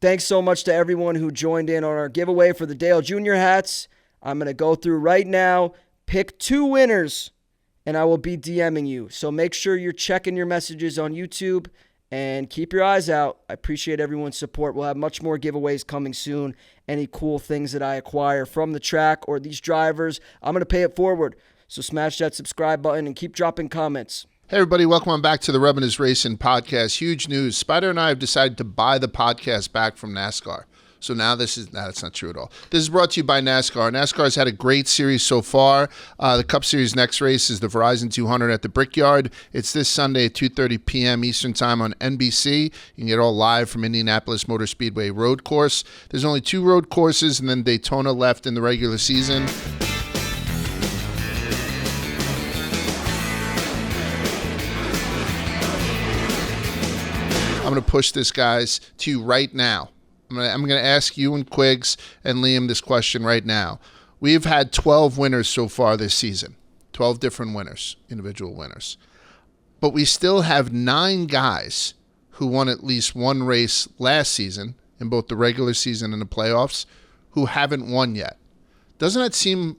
thanks so much to everyone who joined in on our giveaway for the Dale Jr. hats. I'm going to go through right now, pick 2 winners, and I will be DMing you. So make sure you're checking your messages on YouTube and keep your eyes out. I appreciate everyone's support. We'll have much more giveaways coming soon. Any cool things that I acquire from the track or these drivers, I'm going to pay it forward. So smash that subscribe button and keep dropping comments. Hey everybody, welcome on back to the Rubbin' Is Racing podcast. Huge news. Spider and I have decided to buy the podcast back from NASCAR. So now that's not true at all. This is brought to you by NASCAR. NASCAR has had a great series so far. The Cup Series next race is the Verizon 200 at the Brickyard. It's this Sunday at 2:30 p.m. Eastern Time on NBC. You can get all live from Indianapolis Motor Speedway Road Course. There's only 2 road courses and then Daytona left in the regular season. I'm going to push this, guys, to you right now. I'm going to ask you and Quiggs and Liam this question right now. We've had 12 winners so far this season, 12 different winners, individual winners. But we still have 9 guys who won at least one race last season in both the regular season and the playoffs who haven't won yet. Doesn't that seem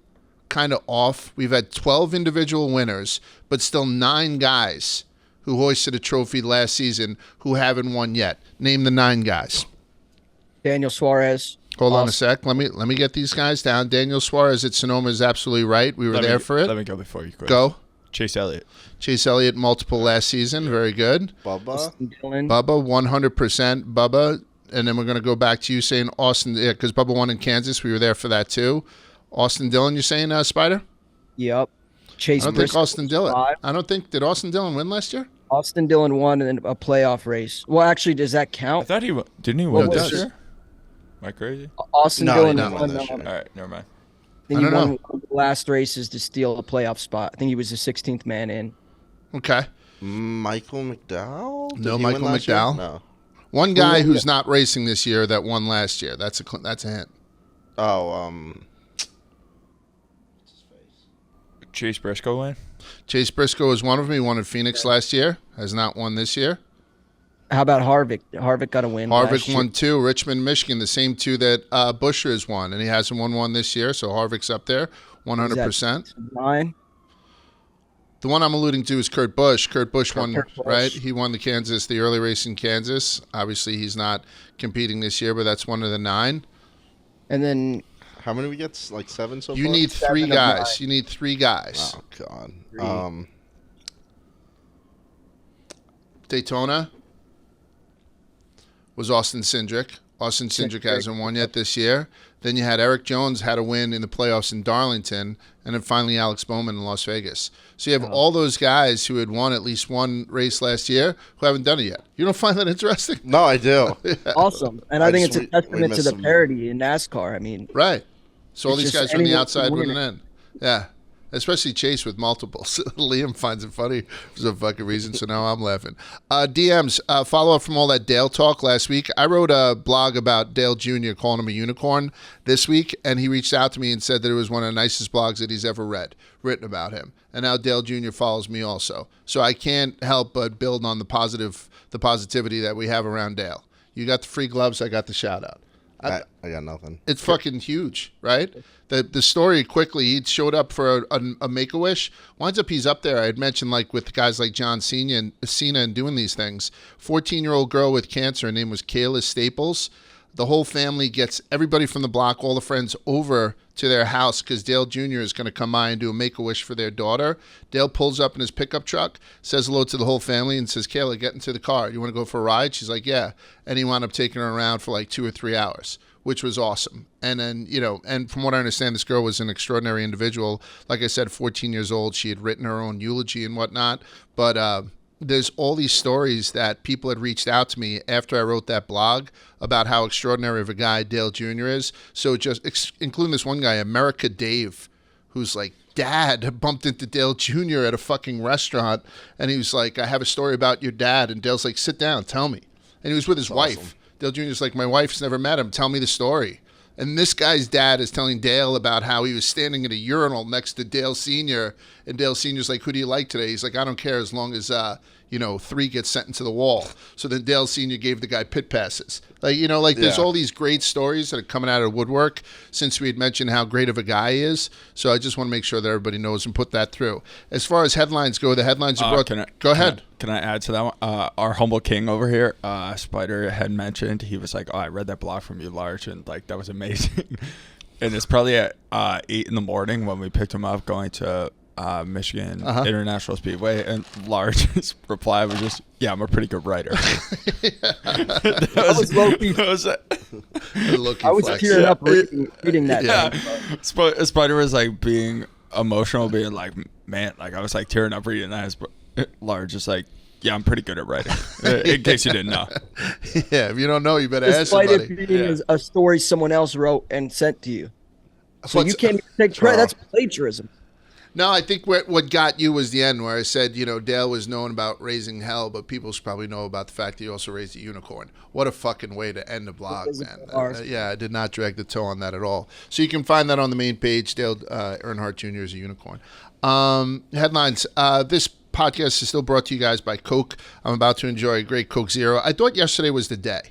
kind of off? We've had 12 individual winners, but still 9 guys who hoisted a trophy last season who haven't won yet. Name the 9 guys. Daniel Suarez. Hold on a sec. Let me get these guys down. Daniel Suarez at Sonoma is absolutely right. We were there for it. Let me go before you quit. Go. Chase Elliott. Chase Elliott, multiple last season. Very good. Bubba. Bubba, 100%. Bubba. And then we're going to go back to you saying Austin, because Bubba won in Kansas. We were there for that too. Austin Dillon, you're saying, Spider? Yep. Chase I don't think Austin Dillon. Did Austin Dillon win last year? Austin Dillon won in a playoff race. Well, actually, does that count? I thought didn't he win No, this does. year? Am I crazy? Austin No, Dillon he didn't win won. this year. All right, never mind. I think I he don't won know. one of the last races to steal a playoff spot. I think he was the 16th man in. Okay. Michael McDowell? No, he Michael win last year? McDowell. No. One guy who's not racing this year that won last year. That's a hint. Oh, Chase Briscoe win? Chase Briscoe is one of them. He won in Phoenix last year. Has not won this year. How about Harvick? Harvick got a win. last Harvick year. won 2. Richmond, Michigan, the same 2 that Buescher has won, and he hasn't won one this year. So Harvick's up there, 100%. 9. The one I'm alluding to is Kurt Busch. Kurt Busch won, Kurt Busch. right? He won the early race in Kansas. Obviously, he's not competing this year, but that's one of the 9. And then how many we get? Like 7 so You far? need 3 7 of guys. 9. You need 3 guys. Oh, God. 3. Daytona was Austin Cindric. Austin Cindric hasn't won yet this year. Then you had Eric Jones had a win in the playoffs in Darlington, and then finally Alex Bowman in Las Vegas. So you have all those guys who had won at least one race last year who haven't done it yet. You don't find that interesting? No, I do. awesome. And I think it's a we testament to missed the some- parity in NASCAR. I mean, Right. So all It's these just guys are on the anyone outside can win winning it. in. Yeah. Especially Chase with multiples. Liam finds it funny for some fucking reason, so now I'm laughing. DMs, follow up from all that Dale talk last week. I wrote a blog about Dale Jr. calling him a unicorn this week, and he reached out to me and said that it was one of the nicest blogs that he's ever written about him. And now Dale Jr. follows me also. So I can't help but build on the positivity that we have around Dale. You got the free gloves, I got the shout out. I got nothing. It's fucking huge, right? The story quickly, he showed up for a Make-A-Wish. Winds up he's up there. I had mentioned like with guys like John Cena and doing these things. 14-year-old girl with cancer. Her name was Kayla Staples. The whole family gets everybody from the block, all the friends over to their house because Dale Jr. is going to come by and do a Make-A-Wish for their daughter. Dale pulls up in his pickup truck, says hello to the whole family and says, Kayla, get into the car. You want to go for a ride? She's like, yeah. And he wound up taking her around for like 2 or 3 hours, which was awesome. And then, and from what I understand, this girl was an extraordinary individual. Like I said, 14 years old. She had written her own eulogy and whatnot. But there's all these stories that people had reached out to me after I wrote that blog about how extraordinary of a guy Dale Jr. is. So just including this one guy, America Dave, who's like, Dad bumped into Dale Jr. at a fucking restaurant. And he was like, I have a story about your dad. And Dale's like, sit down, tell me. And he was with his wife. Dale Jr.'s like, my wife's never met him. Tell me the story. And this guy's dad is telling Dale about how he was standing in a urinal next to Dale Sr. And Dale Sr.'s like, who do you like today? He's like, I don't care as long as, 3 get sent into the wall. So then Dale Sr. gave the guy pit passes. There's all these great stories that are coming out of woodwork since we had mentioned how great of a guy he is. So I just want to make sure that everybody knows and put that through. As far as headlines go, the headlines are brought. Go ahead. Can I add to that one? Our humble king over here, Spider, had mentioned, he was like, "Oh, I read that blog from you, Large, and like that was amazing." And it's probably at 8 in the morning when we picked him up going to Michigan International Speedway, and Large's reply was just, "Yeah, I'm a pretty good writer." I was low-key. I was tearing up reading that. Yeah. Spider was like being emotional, being like, "Man," like I was like tearing up reading that. Large is like, "Yeah, I'm pretty good at writing." In case you didn't know. Yeah, if you don't know, you better ask Despite somebody. it being a story someone else wrote and sent to you, so you can't take credit. That's plagiarism. No, I think what got you was the end where I said, Dale was known about raising hell, but people should probably know about the fact that he also raised a unicorn. What a fucking way to end the blog, man. I did not drag the toe on that at all. So you can find that on the main page. Dale Earnhardt Jr. is a unicorn. Headlines. This podcast is still brought to you guys by Coke. I'm about to enjoy a great Coke Zero. I thought yesterday was the day.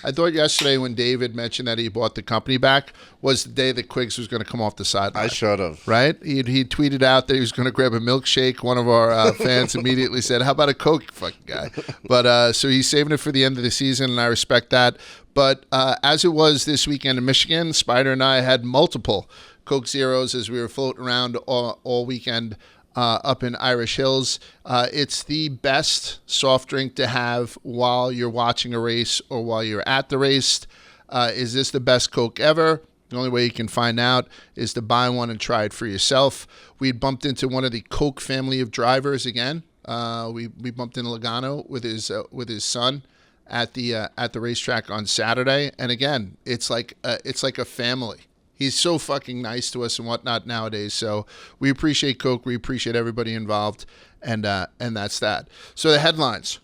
I thought yesterday when David mentioned that he bought the company back was the day that Quiggs was going to come off the sideline. I should have. Right? He tweeted out that he was going to grab a milkshake. One of our fans immediately said, "How about a Coke, you fucking guy?" But so he's saving it for the end of the season, and I respect that. But as it was this weekend in Michigan, Spider and I had multiple Coke Zeros as we were floating around all weekend up in Irish Hills. It's the best soft drink to have while you're watching a race or while you're at the race. Is this the best Coke ever? The only way you can find out is to buy one and try it for yourself. We bumped into one of the Coke family of drivers again. We bumped into Logano with his son at the racetrack on Saturday, and again, it's like a family. He's so fucking nice to us and whatnot nowadays. So we appreciate Coke. We appreciate everybody involved, and that's that. So the headlines.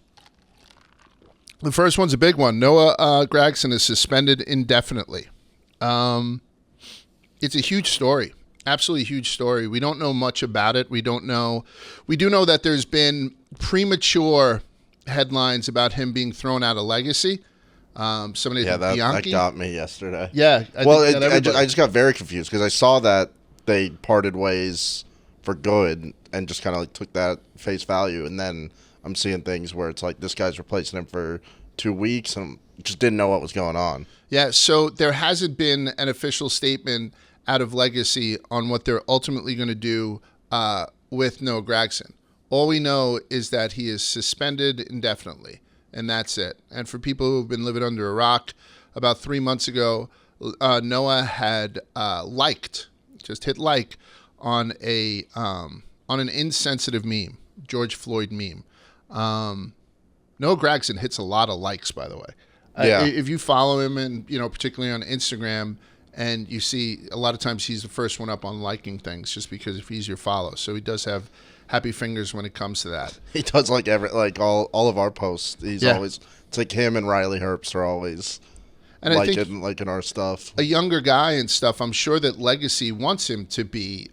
The first one's a big one. Noah Gragson is suspended indefinitely. It's a huge story. Absolutely huge story. We don't know much about it. We do know that there's been premature headlines about him being thrown out of Legacy. Somebody that got me yesterday. Yeah. I just got very confused because I saw that they parted ways for good and just kind of like took that face value, and then I'm seeing things where it's like this guy's replacing him for 2 weeks, and just didn't know what was going on. Yeah, so there hasn't been an official statement out of Legacy on what they're ultimately going to do with Noah Gragson. All we know is that he is suspended indefinitely, and that's it. And for people who have been living under a rock, about 3 months ago, Noah had hit like on an insensitive meme, George Floyd meme. Noah Gragson hits a lot of likes, by the way. Yeah. If you follow him, and particularly on Instagram, and you see a lot of times he's the first one up on liking things, just because if he's your follow. So he does have happy fingers when it comes to that. He does like all of our posts. He's always, it's like him and Riley Herbst are always and liking our stuff. A younger guy and stuff. I'm sure that Legacy wants him to be,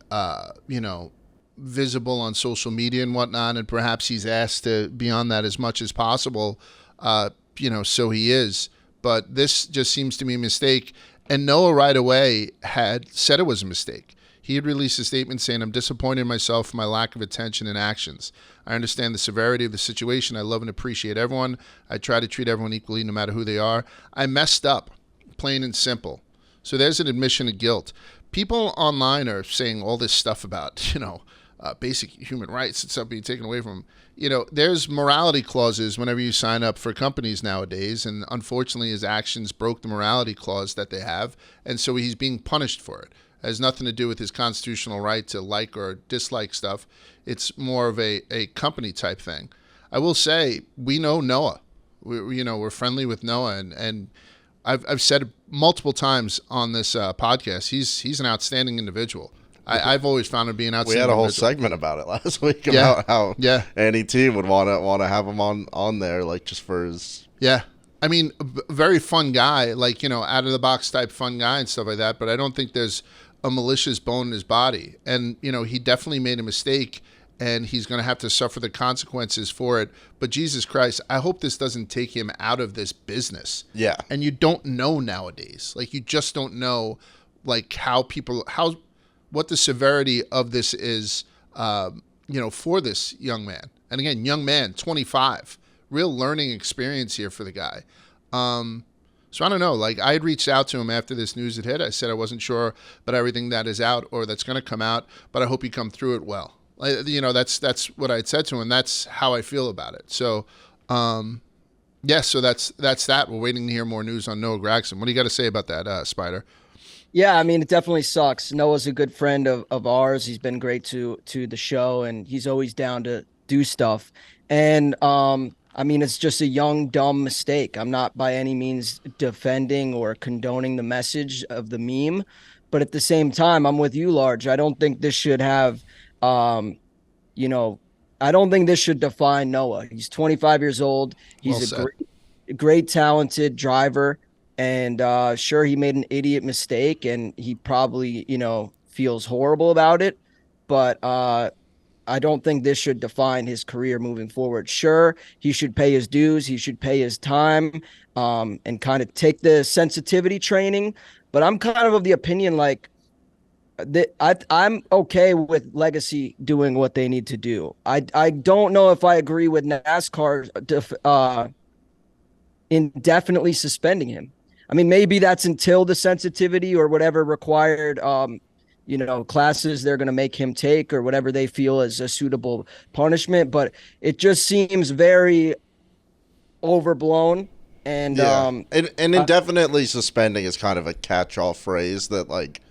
visible on social media and whatnot, and perhaps he's asked to be on that as much as possible. So he is. But this just seems to be a mistake. And Noah right away had said it was a mistake. He had released a statement saying, "I'm disappointed in myself for my lack of attention and actions. I understand the severity of the situation. I love and appreciate everyone. I try to treat everyone equally no matter who they are. I messed up, plain and simple." So there's an admission of guilt. People online are saying all this stuff about, basic human rights and stuff being taken away from them. There's morality clauses whenever you sign up for companies nowadays, and unfortunately his actions broke the morality clause that they have, and so he's being punished for it. It has nothing to do with his constitutional right to like or dislike stuff. It's more of a company type thing. I will say, we know Noah. We're friendly with Noah, and I've said it multiple times on this podcast. He's an outstanding individual. I've always found him being outstanding. We had a whole individual. segment about it last week about how any team would want to have him on there, like just for his. Yeah, I mean, very fun guy, like out of the box type fun guy and stuff like that. But I don't think there's a malicious bone in his body, and he definitely made a mistake. and he's going to have to suffer the consequences for it. But Jesus Christ, I hope this doesn't take him out of this business. Yeah. And you don't know nowadays. Like, you just don't know, like, what the severity of this is, for this young man. And again, young man, 25, real learning experience here for the guy. So I don't know. Like, I had reached out to him after this news had hit. I said I wasn't sure about everything that is out or that's going to come out, but I hope you come through it well. That's what I had said to him. That's how I feel about it. So, so that's that. We're waiting to hear more news on Noah Gragson. What do you got to say about that, Spider? Yeah, I mean, it definitely sucks. Noah's a good friend of ours. He's been great to the show, and he's always down to do stuff. And I mean, it's just a young, dumb mistake. I'm not by any means defending or condoning the message of the meme, but at the same time, I'm with you, Large. I don't think this should have, I don't think this should define Noah. He's 25 years old. He's Well a great, talented driver. And sure, he made an idiot mistake and he probably, feels horrible about it. But I don't think this should define his career moving forward. Sure, he should pay his dues. He should pay his time and kind of take the sensitivity training. But I'm kind of the opinion, like, I'm okay with Legacy doing what they need to do. I don't know if I agree with NASCAR indefinitely suspending him. I mean, maybe that's until the sensitivity or whatever required, classes they're going to make him take or whatever they feel is a suitable punishment. But it just seems very overblown. And and indefinitely suspending is kind of a catch-all phrase that, like,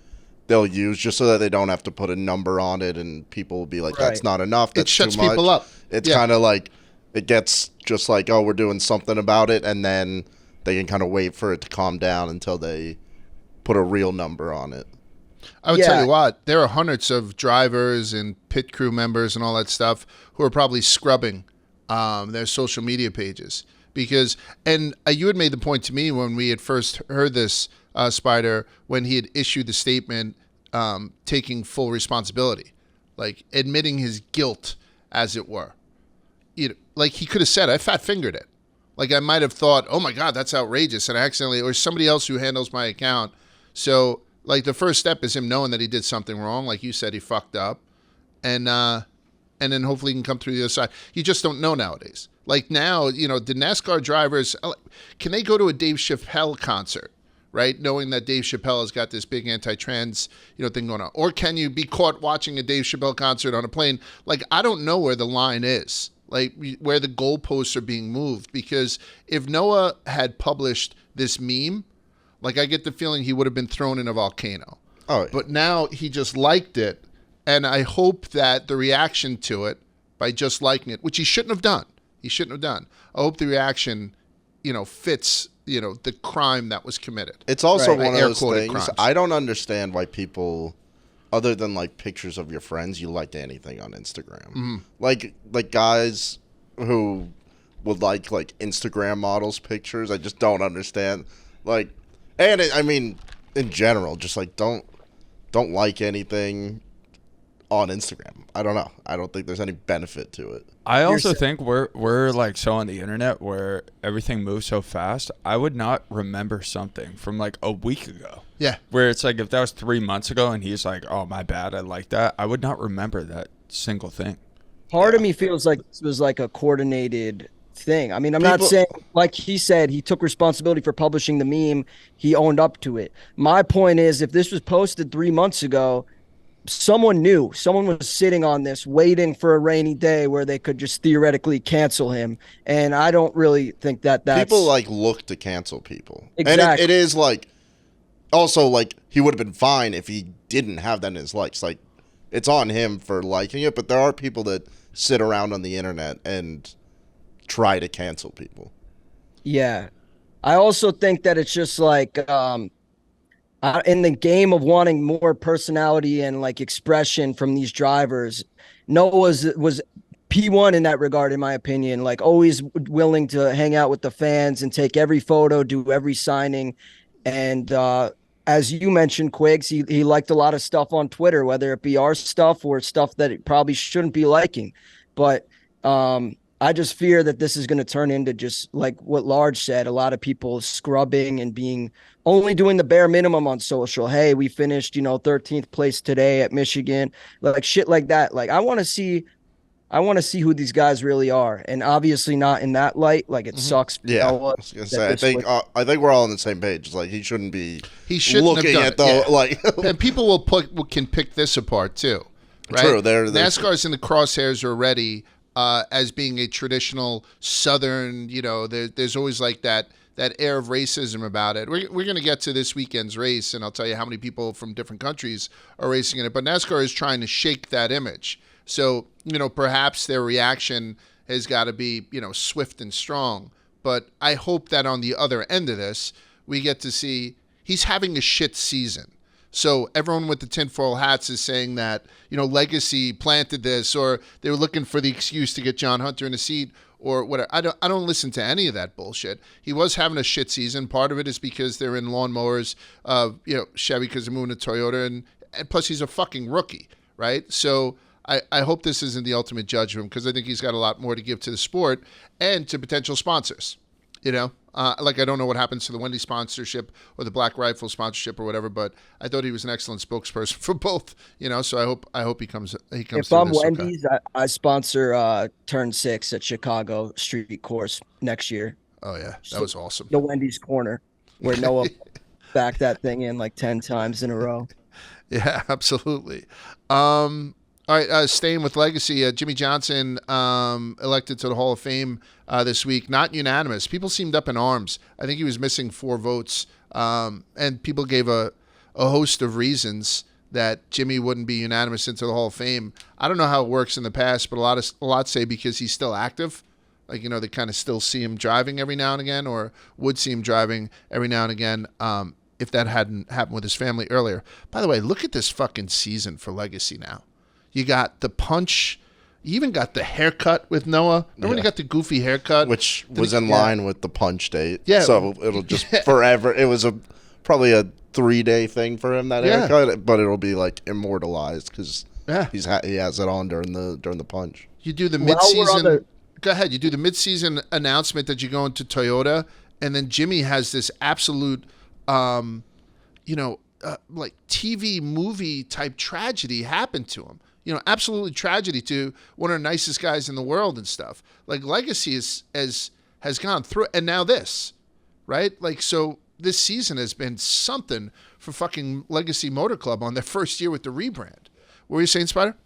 they'll use just so that they don't have to put a number on it and people will be like, that's not enough. That's it shuts too much. people up. It's kind of like, it gets just like, oh, we're doing something about it, and then they can kind of wait for it to calm down until they put a real number on it. I would tell you what, there are hundreds of drivers and pit crew members and all that stuff who are probably scrubbing their social media pages. Because, and you had made the point to me when we had first heard this, Spider, when he had issued the statement taking full responsibility, like admitting his guilt, as it were. Like, he could have said, I fat-fingered it. Like, I might have thought, oh my God, that's outrageous, and I accidentally, or somebody else who handles my account. So, like, the first step is him knowing that he did something wrong. Like you said, he fucked up. And then hopefully he can come through the other side. You just don't know nowadays. Like, now, the NASCAR drivers, can they go to a Dave Chappelle concert, right? Knowing that Dave Chappelle has got this big anti-trans, thing going on. Or can you be caught watching a Dave Chappelle concert on a plane? Like, I don't know where the line is. Like, where the goalposts are being moved. Because if Noah had published this meme, like, I get the feeling he would have been thrown in a volcano. Oh, yeah. But now he just liked it. And I hope that the reaction to it, by just liking it, which he shouldn't have done. I hope the reaction, fits, the crime that was committed. It's also one of Air those quoted things. crimes. I don't understand why people, other than like pictures of your friends, you like anything on Instagram. Mm-hmm. Like guys who would like Instagram models pictures. I just don't understand. Like, and I mean, in general, just like don't like anything on Instagram. I don't know. I don't think there's any benefit to it. I also think we're like so on the internet where everything moves so fast. I would not remember something from like a week ago. Yeah. Where it's like if that was 3 months ago and he's like, "Oh, my bad, I like that." I would not remember that single thing. Part of me feels like this was like a coordinated thing. I mean, I'm not saying, like he said, he took responsibility for publishing the meme. He owned up to it. My point is, if this was posted 3 months ago, someone knew. Someone was sitting on this, waiting for a rainy day where they could just theoretically cancel him. And I don't really think that's... People, look to cancel people. Exactly. And it is, also, he would have been fine if he didn't have that in his likes. Like, it's on him for liking it, but there are people that sit around on the internet and try to cancel people. Yeah. I also think that it's just like... in the game of wanting more personality and expression from these drivers, Noah was P1 in that regard, in my opinion, always willing to hang out with the fans and take every photo, do every signing. And as you mentioned, Quigs, he liked a lot of stuff on Twitter, whether it be our stuff or stuff that it probably shouldn't be liking. But I just fear that this is going to turn into just like what Large said, a lot of people scrubbing and being only doing the bare minimum on social. Hey, we finished, 13th place today at Michigan, like shit like that. Like I want to see who these guys really are, and obviously not in that light. Like it sucks. For Yeah, Noah I was gonna say. that I think we're all on the same page. It's like he shouldn't be. He shouldn't looking have at done the it, yeah. like. And people can pick this apart too, right? True, they're NASCAR's in the crosshairs already as being a traditional Southern. There's always like that air of racism about it. We're going to get to this weekend's race, and I'll tell you how many people from different countries are racing in it. But NASCAR is trying to shake that image. So, perhaps their reaction has got to be, swift and strong. But I hope that on the other end of this, we get to see he's having a shit season. So everyone with the tinfoil hats is saying that, Legacy planted this, or they were looking for the excuse to get John Hunter in a seat or whatever. I don't listen to any of that bullshit. He was having a shit season. Part of it is because they're in lawnmowers, Chevy because they're moving to Toyota, and plus he's a fucking rookie, right? So I hope this isn't the ultimate judge of him, because I think he's got a lot more to give to the sport and to potential sponsors. Like I don't know what happens to the Wendy sponsorship or the Black Rifle sponsorship or whatever, but I thought he was an excellent spokesperson for both. So I hope he comes. If I'm Wendy's, I sponsor Turn 6 at Chicago Street Course next year. Oh yeah, that was awesome. The Wendy's corner where Noah backed that thing in like 10 times in a row. Yeah, absolutely. All right, staying with Legacy, Jimmy Johnson elected to the Hall of Fame this week. Not unanimous. People seemed up in arms. I think he was missing 4 votes, and people gave a host of reasons that Jimmy wouldn't be unanimous into the Hall of Fame. I don't know how it works in the past, but a lot say because he's still active. Like, they kind of still see him driving every now and again, or would see him driving every now and again if that hadn't happened with his family earlier. By the way, look at this fucking season for Legacy now. You got the punch. You even got the haircut with Noah. Remember when you got the goofy haircut? Which was in line with the punch date. Yeah. So it'll just forever. It was probably a 3-day thing for him, that haircut, but it'll be like immortalized because he has it on during the punch. You do the mid-season. Go ahead. You do the mid-season announcement that you're going to Toyota, and then Jimmy has this absolute, like TV movie type tragedy happen to him. Absolutely tragedy to one of the nicest guys in the world and stuff. Like Legacy has gone through, and now this, right? Like, so this season has been something for fucking Legacy Motor Club on their first year with the rebrand. What were you saying, Spider?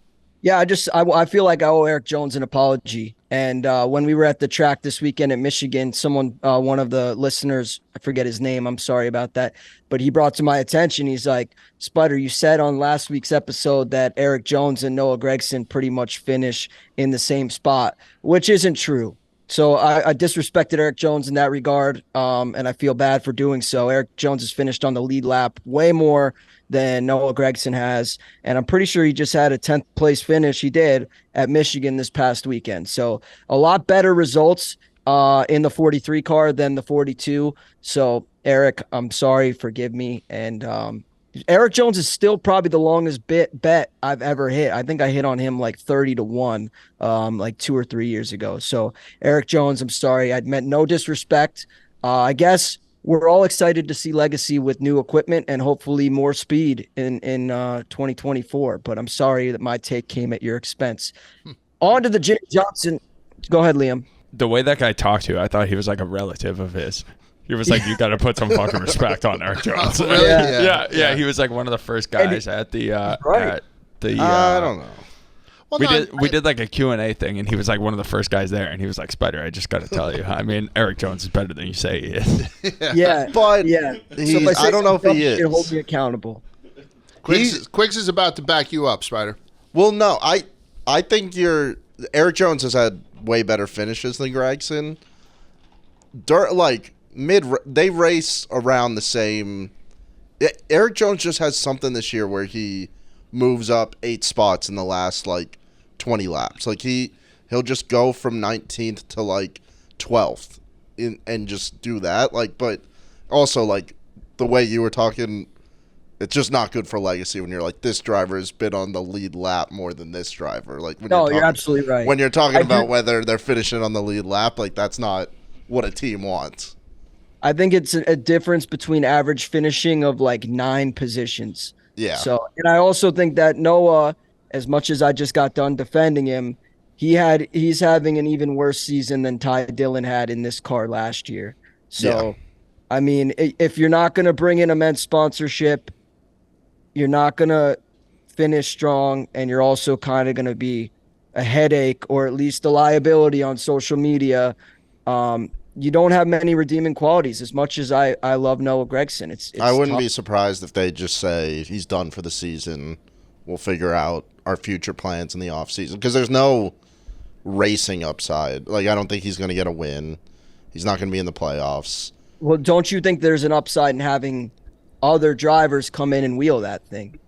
Yeah, I feel like I owe Eric Jones an apology. And when we were at the track this weekend at Michigan, one of the listeners, I forget his name, I'm sorry about that, but he brought to my attention, he's like, Spider, you said on last week's episode that Eric Jones and Noah Gragson pretty much finish in the same spot, which isn't true. So I disrespected Eric Jones in that regard, and I feel bad for doing so. Eric Jones has finished on the lead lap way more than Noah Gragson has, and I'm pretty sure he just had a 10th place finish. He did at Michigan this past weekend. So a lot better results in the 43 car than the 42. So Eric, I'm sorry, forgive me. And Eric Jones is still probably the longest bet I've ever hit. I think I hit on him like 30-1 like 2 or 3 years ago. So Eric Jones, I'm sorry. I meant no disrespect. I guess we're all excited to see Legacy with new equipment and hopefully more speed in 2024. But I'm sorry that my take came at your expense. On to the Jimmy Johnson. Go ahead, Liam. The way that guy talked to you, I thought he was like a relative of his. He was like, you got to put some fucking respect on Eric Jones. Really? Yeah. He was like one of the first guys at the. Right. I don't know. Well, we did like a Q&A thing, and he was like one of the first guys there, and he was like, Spider, I just got to tell you, I mean, Eric Jones is better than you say he is. Yeah, but I don't know if he is. Hold me accountable. Quiggs is about to back you up, Spider. Well, no, I think Eric Jones has had way better finishes than Gragson. They race around the same. Eric Jones just has something this year where he moves up 8 spots in the last 20 laps. Like he'll just go from 19th to 12th and just do that. But also the way you were talking It's just not good for legacy when you're like, this driver has been on the lead lap more than this driver. Like when No, you're absolutely right. When you're talking I about do- whether they're finishing on the lead lap, like that's not what a team wants. I think it's a difference between average finishing of like 9 positions. Yeah. So, and I also think that Noah, as much as I just got done defending him, he's having an even worse season than Ty Dillon had in this car last year. So, I mean, if you're not going to bring in immense sponsorship, you're not going to finish strong, and you're also kind of going to be a headache or at least a liability on social media. You don't have many redeeming qualities. As much as I love Noah Gregson, it's I wouldn't tough. be surprised if they just say he's done for the season. We'll figure out our future plans in the offseason because there's no racing upside. Like I don't think he's going to get a win. He's not going to be in the playoffs. Well, don't you think there's an upside in having other drivers come in and wheel that thing?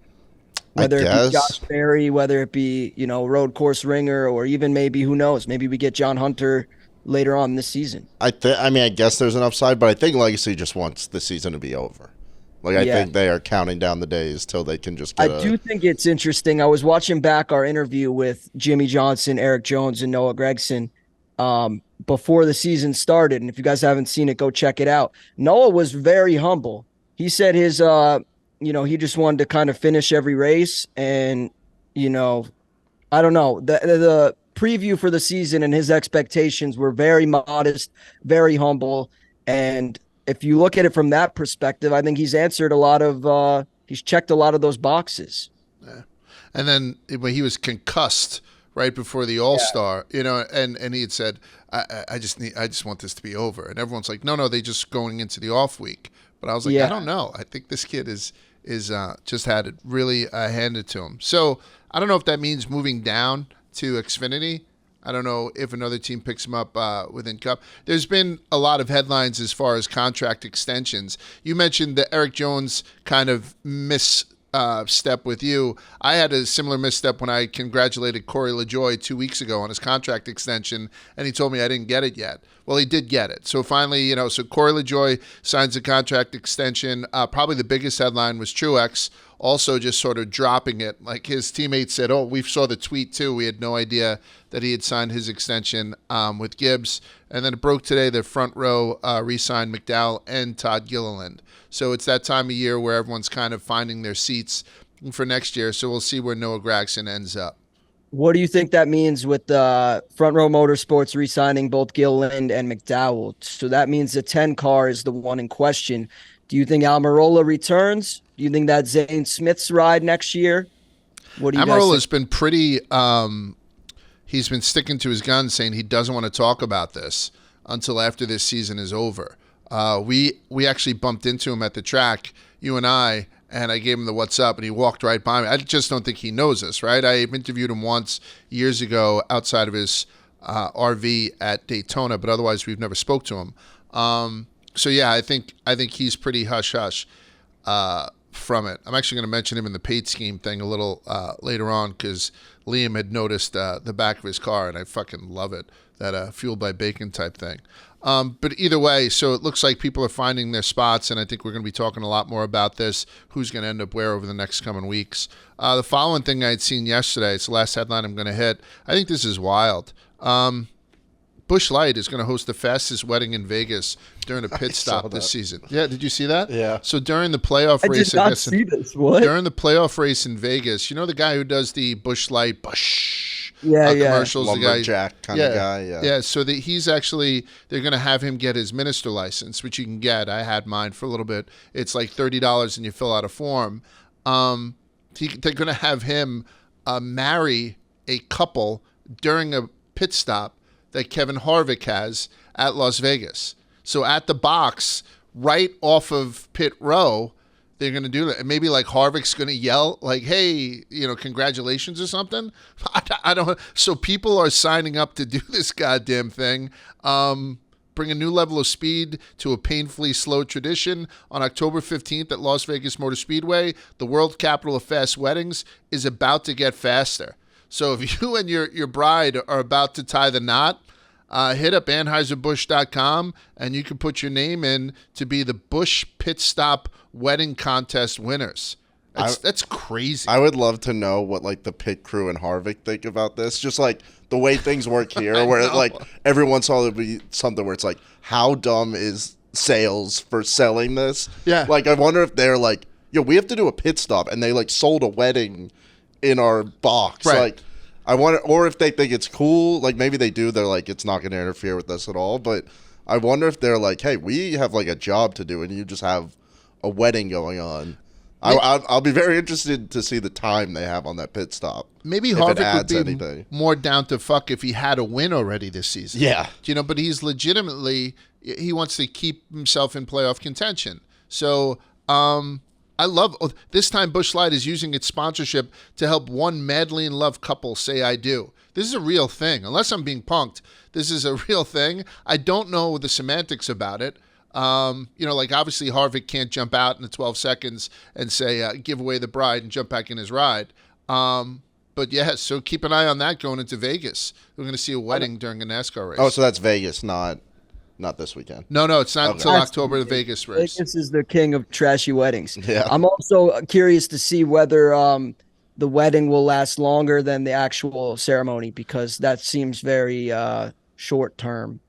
Whether it be guess. Josh Berry, whether it be, road course ringer, or even maybe, who knows, maybe we get John Hunter later on this season. I guess there's an upside, but I think Legacy just wants the season to be over. Like I think they are counting down the days till they can just get I do think it's interesting. I was watching back our interview with Jimmy Johnson, Eric Jones, and Noah Gregson before the season started. And if you guys haven't seen it, go check it out. Noah was very humble. He said his, he just wanted to kind of finish every race. And, I don't know, the preview for the season and his expectations were very modest, very humble. And if you look at it from that perspective, I think he's answered he's checked a lot of those boxes. Yeah. And then when he was concussed right before the All-Star, and he had said, I just want this to be over. And everyone's like, no, they just going into the off week. But I was like, I don't know. I think this kid is just had it really handed to him. So I don't know if that means moving down to Xfinity. I don't know if another team picks him up within Cup. There's been a lot of headlines as far as contract extensions. You mentioned the Eric Jones kind of misstep with you. I had a similar misstep when I congratulated Corey LaJoie 2 weeks ago on his contract extension, and he told me I didn't get it yet. Well, he did get it. So finally, so Corey LaJoie signs a contract extension. Probably the biggest headline was Truex also just sort of dropping it. Like his teammates said, we saw the tweet too. We had no idea that he had signed his extension with Gibbs. And then it broke today that Front Row re-signed McDowell and Todd Gilliland. So it's that time of year where everyone's kind of finding their seats for next year. So we'll see where Noah Gragson ends up. What do you think that means with Front Row Motorsports re-signing both Gilliland and McDowell? So that means the 10 car is the one in question. Do you think Almirola returns? Do you think that's Zane Smith's ride next year? What do you Almirola's been pretty he's been sticking to his guns, saying he doesn't want to talk about this until after this season is over. We actually bumped into him at the track, you and I gave him the what's up, and he walked right by me. I just don't think he knows us, right? I interviewed him once years ago outside of his RV at Daytona, but otherwise we've never spoke to him. So yeah, I think he's pretty hush-hush from it. I'm actually going to mention him in the paid scheme thing a little later on because Liam had noticed the back of his car, and I fucking love it, that fueled by bacon type thing. But either way, so it looks like people are finding their spots, and I think we're going to be talking a lot more about this, who's going to end up where over the next coming weeks. The following thing I had seen yesterday, it's the last headline I'm going to hit. I think this is wild. Busch Light is going to host the fastest wedding in Vegas during a pit stop this season. Yeah, did you see that? Yeah. So during the playoff I race, did not see this. What? during the playoff race in Vegas, you know the guy who does the Busch Light commercials, lumberjack kind of guy. Yeah. So he's actually, they're going to have him get his minister license, which you can get. I had mine for a little bit. It's like $30 and you fill out a form. They're going to have him marry a couple during a pit stop that Kevin Harvick has at Las Vegas. So at the box, right off of pit row, they're going to do that. And maybe like Harvick's going to yell like, hey, congratulations or something. I don't. So people are signing up to do this goddamn thing. Bring a new level of speed to a painfully slow tradition. On October 15th at Las Vegas Motor Speedway, the world capital of fast weddings is about to get faster. So if you and your bride are about to tie the knot, hit up Anheuser-Busch.com and you can put your name in to be the Busch Pit Stop wedding contest winners. That's crazy. I would love to know what like the pit crew and Harvick think about this. Just like the way things work here, where like every once in a while there'll be something where it's like, how dumb is sales for selling this? Yeah. Like I wonder if they're like, yo, we have to do a pit stop, and they like sold a wedding in our box. Right. Like I wonder, or if they think it's cool. Like maybe they do. They're like, it's not going to interfere with us at all. But I wonder if they're like, hey, we have like a job to do, and you just have a wedding going on. I'll be very interested to see the time they have on that pit stop. Maybe if it Harvick would adds be anything. more down to fuck if he had a win already this season. Yeah. But he's legitimately, he wants to keep himself in playoff contention. So I love, this time Busch Light is using its sponsorship to help one madly in love couple say I do. This is a real thing. Unless I'm being punked, this is a real thing. I don't know the semantics about it. Like obviously Harvick can't jump out in the 12 seconds and say, give away the bride and jump back in his ride. But yeah, so keep an eye on that going into Vegas. We're going to see a wedding during a NASCAR race. Oh, so that's Vegas, not this weekend. No, it's not until That's- October, the Vegas race. Vegas is the king of trashy weddings. Yeah. I'm also curious to see whether the wedding will last longer than the actual ceremony, because that seems very short term.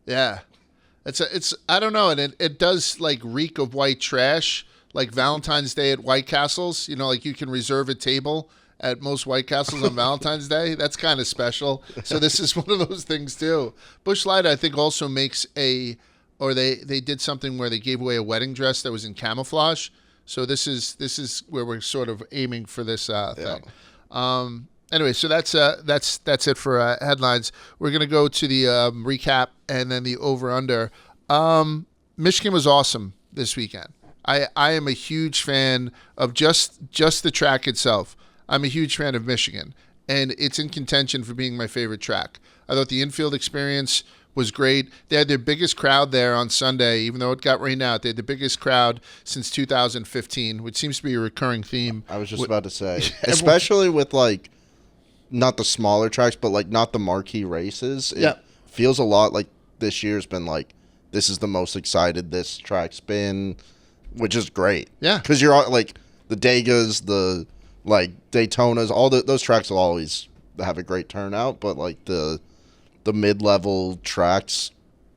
Yeah. It's I don't know, and it does like reek of white trash, like Valentine's Day at White Castles. Like you can reserve a table at most White Castles on Valentine's Day. That's kind of special. So this is one of those things too. Busch Light, I think, also makes they did something where they gave away a wedding dress that was in camouflage. So this is where we're sort of aiming for this thing. Anyway, so that's it for headlines. We're gonna go to the recap and then the over/under. Michigan was awesome this weekend. I am a huge fan of just the track itself. I'm a huge fan of Michigan, and it's in contention for being my favorite track. I thought the infield experience was great. They had their biggest crowd there on Sunday, even though it got rained out. They had the biggest crowd since 2015, which seems to be a recurring theme. I was just about to say, especially with like not the smaller tracks, but like not the marquee races. It feels a lot like this year's been like, this is the most excited this track's been, which is great. Yeah. Because you're all, like the Degas, the like Daytonas, those tracks will always have a great turnout, but like the mid-level tracks,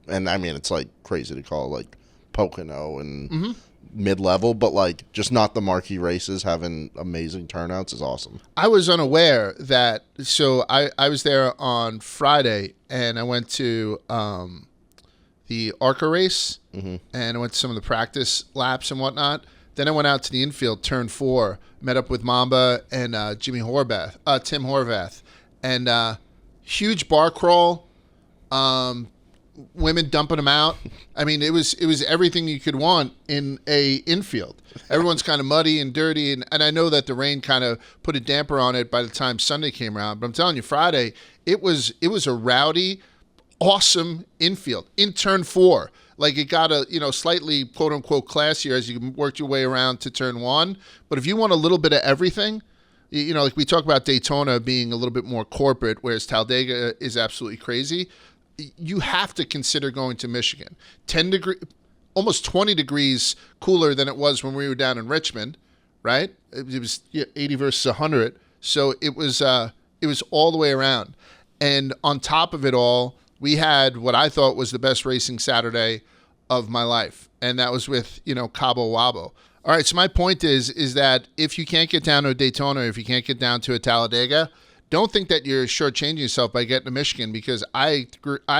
and I mean it's like crazy to call like Pocono and mid-level, but like just not the marquee races having amazing turnouts is awesome. I was unaware that, so I was there on Friday, and I went to the ARCA race, and I went to some of the practice laps and whatnot. Then I went out to the infield, turn 4, met up with Mamba and Tim Horvath, and huge bar crawl, women dumping them out. I mean, it was everything you could want in a infield. Everyone's kind of muddy and dirty, and I know that the rain kind of put a damper on it by the time Sunday came around. But I'm telling you, Friday, it was a rowdy, awesome infield in turn 4. Like it got a slightly quote unquote classier as you worked your way around to turn 1. But if you want a little bit of everything, like we talk about Daytona being a little bit more corporate, whereas Talladega is absolutely crazy. You have to consider going to Michigan. 10 degree, almost 20 degrees cooler than it was when we were down in Richmond, right? It was 80 versus 100. So it was all the way around. And on top of it all, we had what I thought was the best racing Saturday of my life, and that was with Cabo Wabo. All right, so my point is that if you can't get down to a Daytona, if you can't get down to a Talladega, don't think that you're shortchanging yourself by getting to Michigan, because I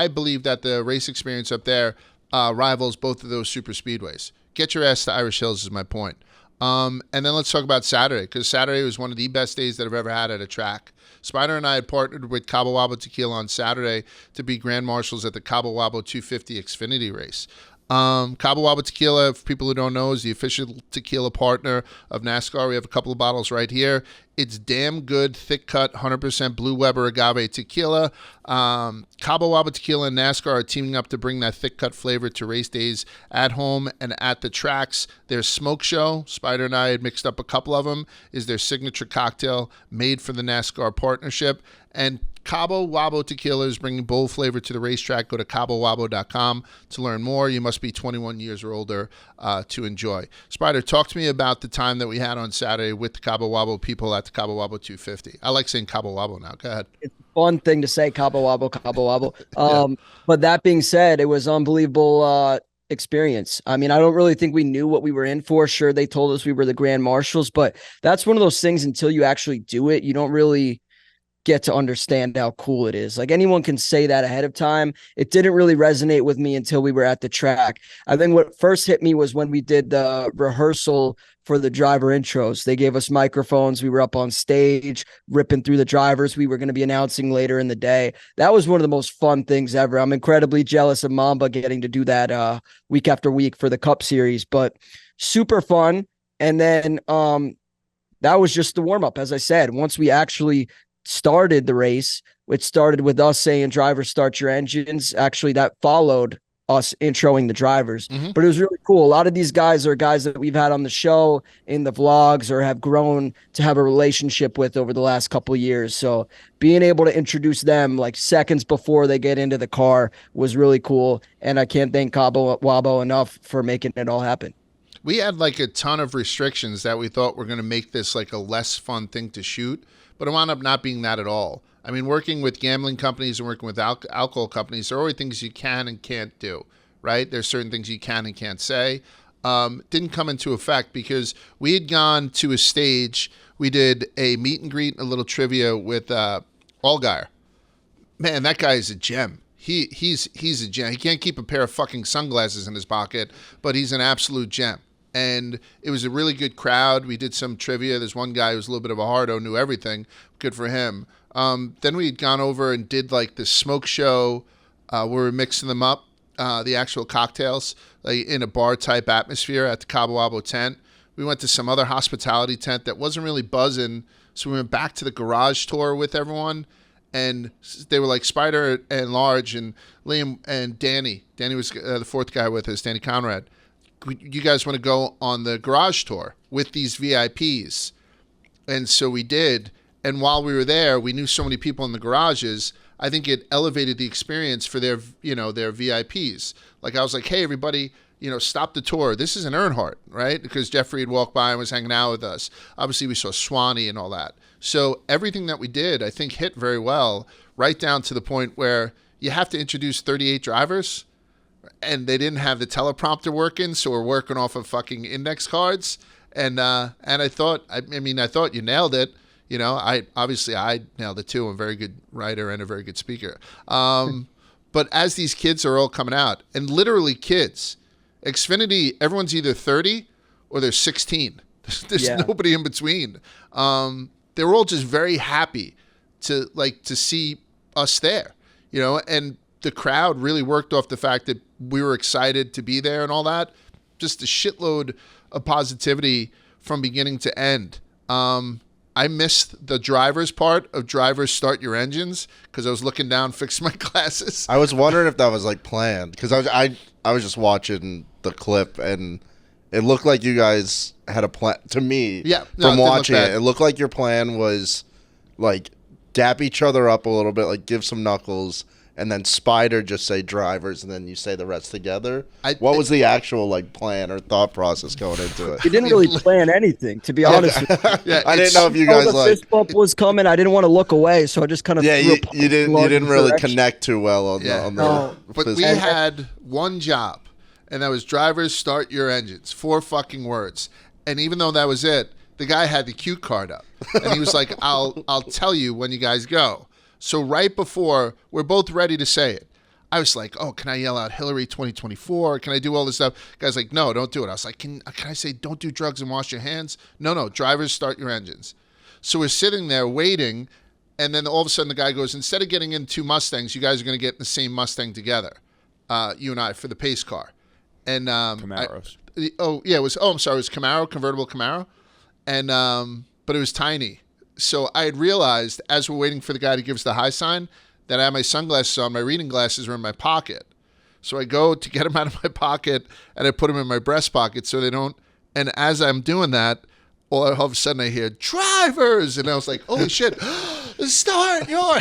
believe that the race experience up there rivals both of those super speedways. Get your ass to Irish Hills is my point. And then let's talk about Saturday, because Saturday was one of the best days that I've ever had at a track. Spider and I had partnered with Cabo Wabo Tequila on Saturday to be Grand Marshals at the Cabo Wabo 250 Xfinity race. Cabo Wabo Tequila, for people who don't know, is the official tequila partner of NASCAR. We have a couple of bottles right here. It's damn good, thick cut, 100% Blue Weber agave tequila. Cabo Wabo Tequila and NASCAR are teaming up to bring that thick cut flavor to race days at home and at the tracks. Their Smoke Show, Spider and I had mixed up a couple of them, is their signature cocktail made for the NASCAR partnership. And Cabo Wabo Tequila is bringing bold flavor to the racetrack. Go to CaboWabo.com to learn more. You must be 21 years or older to enjoy. Spider, talk to me about the time that we had on Saturday with the Cabo Wabo people at the Cabo Wabo 250. I like saying Cabo Wabo now. Go ahead. It's a fun thing to say, Cabo Wabo, Cabo Wabo. But that being said, it was unbelievable experience. I mean, I don't really think we knew what we were in for. Sure, they told us we were the Grand Marshals, but that's one of those things until you actually do it, you don't really get to understand how cool it is. Like anyone can say that ahead of time. It didn't really resonate with me until we were at the track. I think what first hit me was when we did the rehearsal for the driver intros. They gave us microphones. We were up on stage ripping through the drivers we were going to be announcing later in the day. That was one of the most fun things ever. I'm incredibly jealous of Mamba getting to do that week after week for the Cup Series, but super fun. And then that was just the warm up. As I said, once we actually started the race, it started with us saying drivers start your engines. Actually, that followed us introing the drivers, but it was really cool. A lot of these guys are guys that we've had on the show, in the vlogs, or have grown to have a relationship with over the last couple of years. So being able to introduce them like seconds before they get into the car was really cool. And I can't thank Cabo Wabo enough for making it all happen. We had like a ton of restrictions that we thought were going to make this like a less fun thing to shoot, but it wound up not being that at all. I mean, working with gambling companies and working with alcohol companies, there are always things you can and can't do, right? There's certain things you can and can't say. Didn't come into effect because we had gone to a stage. We did a meet and greet and a little trivia with Allgaier. Man, that guy is a gem. He's a gem. He can't keep a pair of fucking sunglasses in his pocket, but he's an absolute gem. And it was a really good crowd. We did some trivia. There's one guy who was a little bit of a hardo, knew everything. Good for him. Then we had gone over and did like the smoke show where we're mixing them up, the actual cocktails, like in a bar type atmosphere at the Cabo Wabo tent. We went to some other hospitality tent that wasn't really buzzing. So we went back to the garage tour with everyone. And they were like Spider and Large and Liam and Danny. Danny was the fourth guy with us, Danny Conrad. You guys want to go on the garage tour with these VIPs? And so we did. And while we were there, we knew so many people in the garages. I think it elevated the experience for their VIPs. Like I was like, hey, everybody, stop the tour. This is an Earnhardt, right? Because Jeffrey had walked by and was hanging out with us. Obviously, we saw Swanee and all that. So everything that we did, I think, hit very well, right down to the point where you have to introduce 38 drivers. And they didn't have the teleprompter working, so we're working off of fucking index cards. And I thought you nailed it. I nailed it too. I'm a very good writer and a very good speaker. But as these kids are all coming out, and literally kids, Xfinity, everyone's either 30 or they're 16. There's nobody in between. They were all just very happy to see us there, and the crowd really worked off the fact that we were excited to be there and all that. Just a shitload of positivity from beginning to end. I missed the driver's part of drivers start your engines because I was looking down, fixing my glasses. I was wondering if that was like planned because I was just watching the clip and it looked like you guys had a plan. To me, from watching it looked like your plan was like dap each other up a little bit, like give some knuckles. And then Spider just say drivers, and then you say the rest together. What was the actual plan or thought process going into it? We didn't really plan anything, to be honest with you. I didn't know if you guys the fist bump was coming. I didn't want to look away, so I just kind of you didn't really connect too well on the But we had one job, and that was drivers start your engines. 4 fucking words. And even though that was it, the guy had the cue card up, and he was like, "I'll tell you when you guys go." So right before, we're both ready to say it. I was like, oh, can I yell out Hillary 2024? Can I do all this stuff? Guy's like, no, don't do it. I was like, can I say don't do drugs and wash your hands? No, drivers start your engines. So we're sitting there waiting, and then all of a sudden the guy goes, instead of getting in 2 Mustangs, you guys are going to get in the same Mustang together, you and I, for the pace car. And Camaros. It was Camaro, convertible Camaro. And but it was tiny. So I had realized, as we're waiting for the guy to give us the high sign, that I had my sunglasses on. My reading glasses were in my pocket. So I go to get them out of my pocket, and I put them in my breast pocket so they don't. And as I'm doing that, all of a sudden I hear, drivers! And I was like, holy shit. Start your.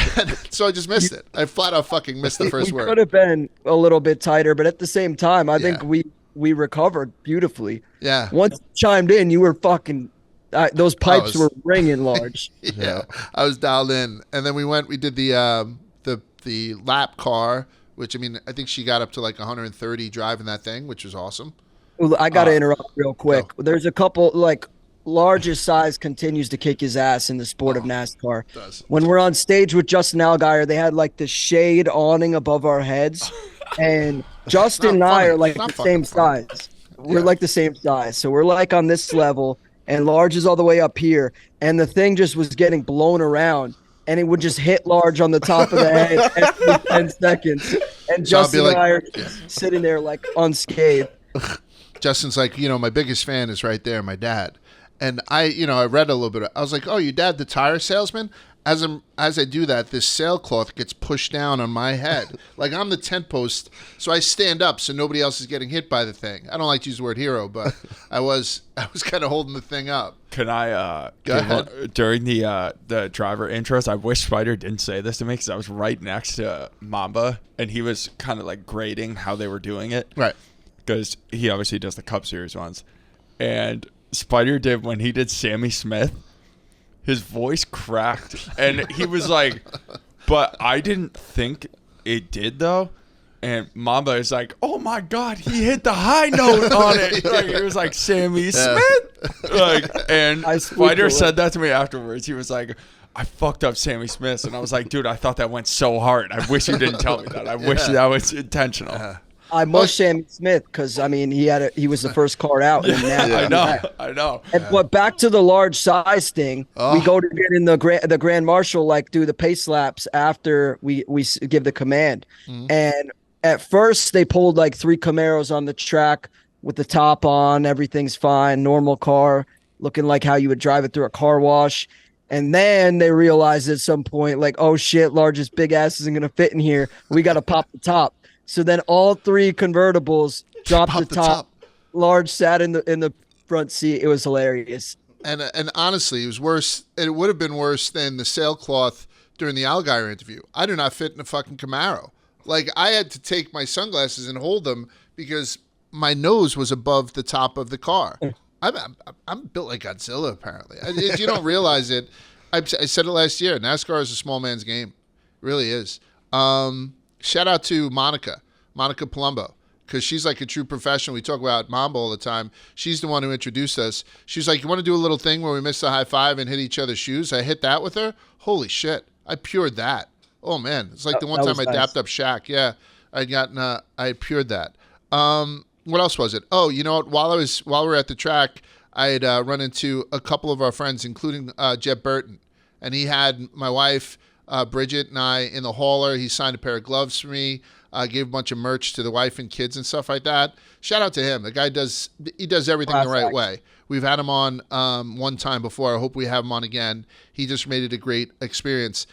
So I just missed it. I flat out fucking missed the first we word. could have been a little bit tighter, but at the same time, I think Yeah. we recovered beautifully. Yeah. Once you chimed in, you were fucking. Those pipes was- were ringing large. Yeah, I was dialed in, and then we did the lap car, which I mean, I think she got up to like 130 driving that thing, which was awesome. Well, I got to interrupt real quick. There's a couple like largest size continues to kick his ass in the sport of NASCAR. Does. When we're on stage with Justin Allgaier, they had like the shade awning above our heads, and Justin and Not I funny. are like Not the fucking same funny. size. We're like the same size, so we're like on this level, and Large is all the way up here, and the thing just was getting blown around. And it would just hit Large on the top of the head every 10 seconds. And So I'll be Justin like- and I are just sitting there like unscathed. Justin's like, my biggest fan is right there, my dad. And I read a little bit. I was like, oh, your dad, the tire salesman? As I do that, this sailcloth gets pushed down on my head. Like I'm the tent post, so I stand up so nobody else is getting hit by the thing. I don't like to use the word hero, but I was kind of holding the thing up. Can I Go ahead. during the driver intros, I wish Spider didn't say this to me because I was right next to Mamba and he was kind of like grading how they were doing it. Right. Because he obviously does the Cup Series ones. And Spider did when he did Sammy Smith, his voice cracked and he was like, but I didn't think it did though. And Mamba is like, oh my God, he hit the high note on it. Like, it was like Sammy Smith. Like, and I Spider squeaked said that to me afterwards. He was like, I fucked up Sammy Smith. And I was like, dude, I thought that went so hard. I wish you didn't tell me that. I wish that was intentional. I mushed Sammy Smith because I mean he was the first car out. In that. I know. But back to the large size thing, we go to get in the Grand Marshal, like do the pace laps after we give the command. And at first they pulled like 3 Camaros on the track with the top on, everything's fine, normal car, looking like how you would drive it through a car wash. And then they realized at some point, like, oh shit, Large's big ass isn't gonna fit in here. We got to pop the top. So then all 3 convertibles dropped the top. Large sat in the front seat. It was hilarious. And honestly, it was worse. It would have been worse than the sailcloth during the Allgaier interview. I do not fit in a fucking Camaro. Like I had to take my sunglasses and hold them because my nose was above the top of the car. I'm built like Godzilla, apparently. If you don't realize it, I said it last year. NASCAR is a small man's game. It really is. Shout out to Monica Palumbo, because she's like a true professional. We talk about Mamba all the time. She's the one who introduced us. She's like, you want to do a little thing where we miss the high five and hit each other's shoes? I hit that with her. Holy shit. I pured that. Oh, man. It's like the one That time I was nice. dapped up Shaq. Yeah, I pured that. What else was it? Oh, you know what? While we were at the track, I had run into a couple of our friends, including Jeb Burton. And he had my wife, Bridget, and I in the hauler. He signed a pair of gloves for me. Gave a bunch of merch to the wife and kids and stuff like that. Shout out to him. The guy does everything the right way. We've had him on one time before. I hope we have him on again. He just made it a great experience.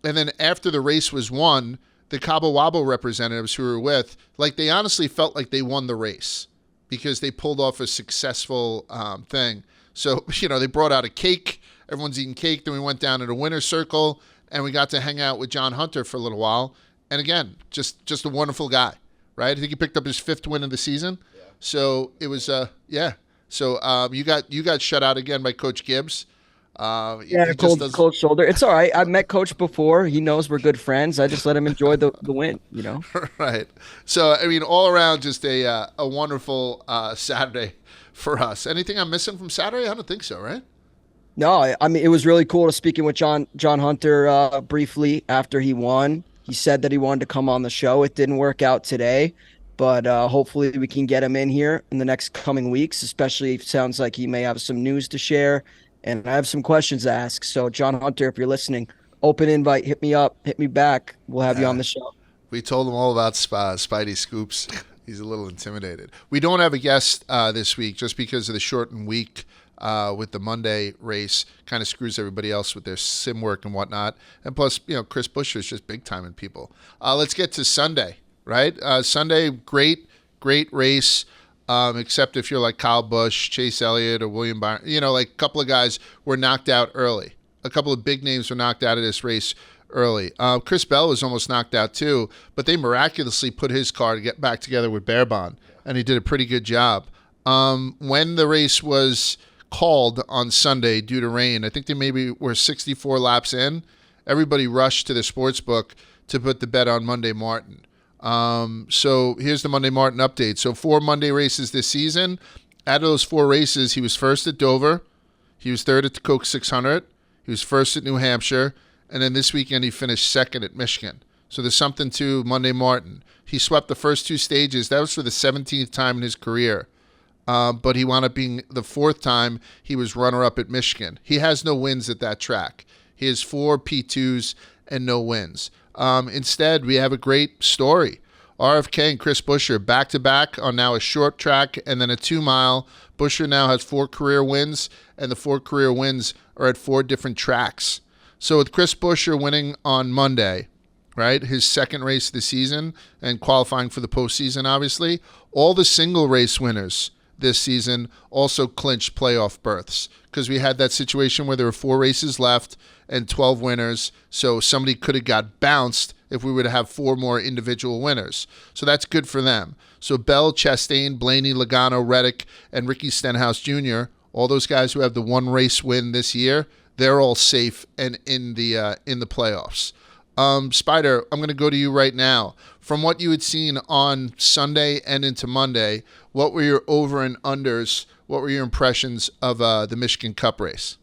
And then after the race was won, the Cabo Wabo representatives who were with, like they honestly felt like they won the race because they pulled off a successful thing. So, they brought out a cake. Everyone's eating cake. Then we went down to the winner's circle and we got to hang out with John Hunter for a little while. And again, just a wonderful guy, right? I think he picked up his 5th win of the season. Yeah. So it was, yeah. So you got shut out again by Coach Gibbs. Cold shoulder. It's all right. I've met Coach before. He knows we're good friends. I just let him enjoy the win, Right. So, I mean, all around just a wonderful Saturday for us. Anything I'm missing from Saturday? I don't think so, right? No, I mean, it was really cool to speaking with John Hunter briefly after he won. He said that he wanted to come on the show. It didn't work out today, but hopefully we can get him in here in the next coming weeks, especially if it sounds like he may have some news to share. And I have some questions to ask. So, John Hunter, if you're listening, open invite, hit me up, hit me back. We'll have you on the show. We told him all about Spidey Scoops. He's a little intimidated. We don't have a guest this week just because of the shortened week with the Monday race. Kind of screws everybody else with their sim work and whatnot. And plus, Chris Buescher is just big time in people. Let's get to Sunday, right? Sunday, great race. Except if you're like Kyle Busch, Chase Elliott, or William Byron, like a couple of guys were knocked out early. a couple of big names were knocked out of this race early. Chris Bell was almost knocked out too, but they miraculously put his car to get back together with Bearbon, and he did a pretty good job. When the race was called on Sunday due to rain, I think they maybe were 64 laps in. Everybody rushed to the sports book to put the bet on Monday Martin. So here's the Monday Martin update. So 4 Monday races this season. Out of those 4 races, he was first at Dover. He was third at the Coke 600. He was first at New Hampshire. And then this weekend, he finished second at Michigan. So there's something to Monday Martin. He swept the first 2 stages. That was for the 17th time in his career. But he wound up being the 4th time he was runner-up at Michigan. He has no wins at that track. He has 4 P2s and no wins. Instead, we have a great story. RFK and Chris Buescher back-to-back on now a short track and then a 2-mile. Buescher now has 4 career wins, and the 4 career wins are at 4 different tracks. So with Chris Buescher winning on Monday, right, his second race of the season and qualifying for the postseason, obviously, all the single race winners this season also clinched playoff berths because we had that situation where there were 4 races left and 12 winners, so somebody could have got bounced if we were to have 4 more individual winners. So that's good for them. So Bell, Chastain, Blaney, Logano, Reddick, and Ricky Stenhouse Jr., all those guys who have the 1 race win this year, they're all safe and in the playoffs. Spider, I'm going to go to you right now. From what you had seen on Sunday and into Monday, what were your over and unders? What were your impressions of the Michigan Cup race?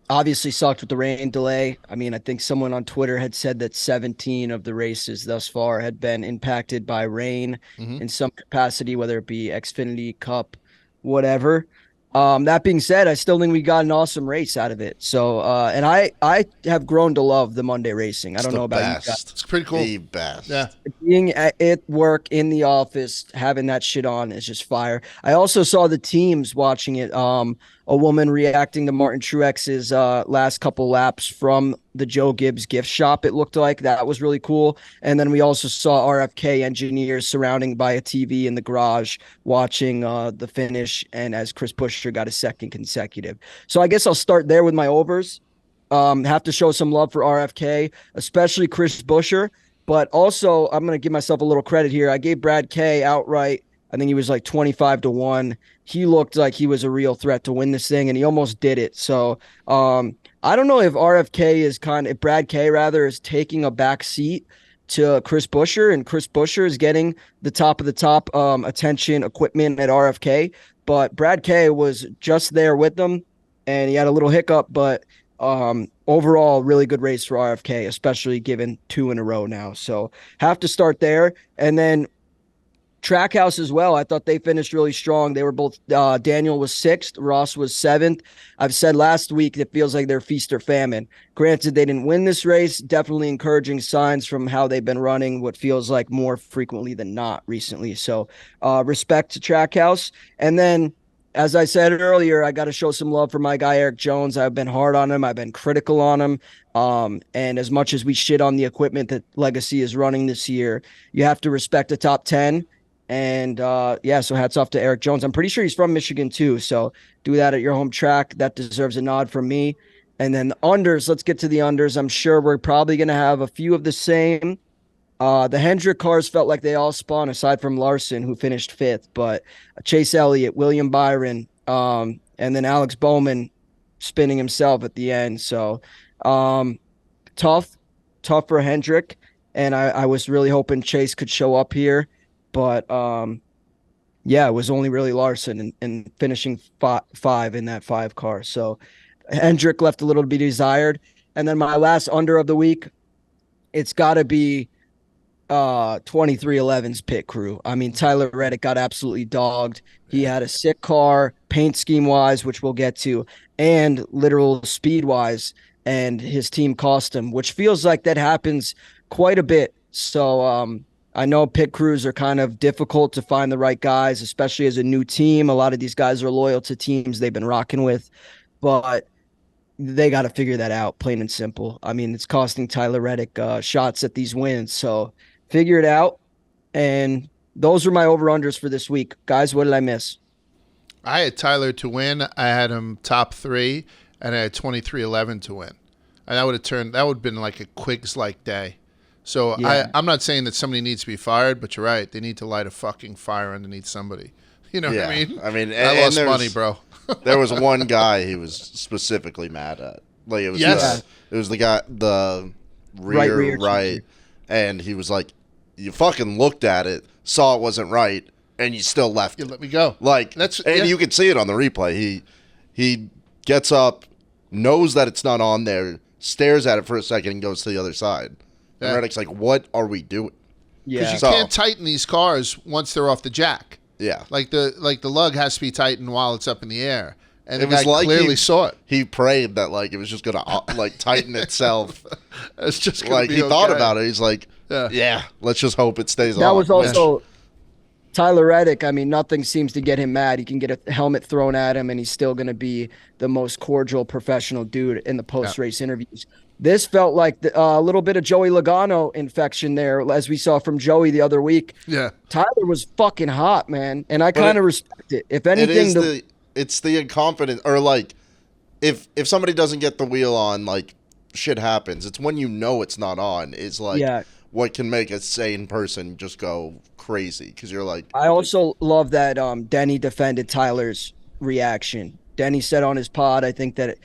Obviously sucked with the rain delay. I mean, I think someone on Twitter had said that 17 of the races thus far had been impacted by rain in some capacity, whether it be Xfinity Cup, whatever. That being said, I still think we got an awesome race out of it. So, and I have grown to love the Monday racing. I don't know about you guys. It's pretty cool. The best. Yeah. Being at work in the office, having that shit on is just fire. I also saw the teams watching it. A woman reacting to Martin Truex's last couple laps from the Joe Gibbs gift shop, it looked like. That was really cool. And then we also saw RFK engineers surrounding by a TV in the garage watching the finish, and as Chris Buescher got a second consecutive. So I guess I'll start there with my overs. Have to show some love for RFK, especially Chris Buescher. But also, I'm going to give myself a little credit here. I gave Brad K outright. I think he was like 25-1. He looked like he was a real threat to win this thing, and he almost did it. So I don't know if if Brad K rather is taking a back seat to Chris Buescher, and Chris Buescher is getting the top of the top attention equipment at RFK. But Brad K was just there with them, and he had a little hiccup, but overall, really good race for RFK, especially given 2 in a row now. So have to start there. And then Trackhouse as well. I thought they finished really strong. They were both, Daniel was 6th, Ross was 7th. I've said last week it feels like they're feast or famine. Granted, they didn't win this race. Definitely encouraging signs from how they've been running what feels like more frequently than not recently. So respect to Trackhouse. And then, as I said earlier, I got to show some love for my guy, Eric Jones. I've been hard on him. I've been critical on him. And as much as we shit on the equipment that Legacy is running this year, you have to respect the top 10. And so hats off to Eric Jones. I'm pretty sure he's from Michigan too. So do that at your home track. That deserves a nod from me. And then the unders, let's get to the unders. I'm sure we're probably going to have a few of the same. The Hendrick cars felt like they all spun aside from Larson, who finished 5th, but Chase Elliott, William Byron, and then Alex Bowman spinning himself at the end. So tough for Hendrick. And I was really hoping Chase could show up here. But, it was only really Larson and finishing 5 in that 5 car. So Hendrick left a little to be desired. And then my last under of the week, it's got to be 2311's pit crew. I mean, Tyler Reddick got absolutely dogged. He had a sick car, paint scheme-wise, which we'll get to, and literal speed-wise, and his team cost him, which feels like that happens quite a bit. So, I know pit crews are kind of difficult to find the right guys, especially as a new team. A lot of these guys are loyal to teams they've been rocking with, but they got to figure that out, plain and simple. I mean, it's costing Tyler Reddick shots at these wins, so figure it out. And those are my over-unders for this week. Guys, what did I miss? I had Tyler to win. I had him top 3. and I had 23-11 to win. And that would have been like a Quigs-like day. So Yeah. I'm not saying that somebody needs to be fired, but you're right. They need to light a fucking fire underneath somebody. You know what I mean? I mean, I lost money, bro. There was one guy he was specifically mad at. Like it was Yes. it was the guy, the rear right, and he was like, "You fucking looked at it, saw it wasn't right, and you still left You it." let me go. Like you can see it on the replay. He gets up, knows that it's not on there, stares at it for a second, and goes to the other side. Yeah. And Reddick's like, "What are we doing?" Yeah. Because you So- can't tighten these cars once they're off the jack. Yeah, Like the lug has to be tightened while it's up in the air. And it the was guy like clearly saw it. He prayed that like it was just gonna like tighten itself. It's just gonna Like be he thought okay. about it. He's like, Yeah. yeah, let's just hope it stays on. That was which- also Tyler Reddick. I mean, nothing seems to get him mad. He can get a helmet thrown at him, and he's still going to be the most cordial professional dude in the post-race interviews. This felt like a little bit of Joey Logano infection there, as we saw from Joey the other week. Yeah. Tyler was fucking hot, man, and I kind of respect it. If anything, it's the inconfident, or like if somebody doesn't get the wheel on, like shit happens. It's when you know it's not on is like Yeah. what can make a sane person just go crazy, because you're like, I also love that Denny defended Tyler's reaction. Denny said on his pod, I think that,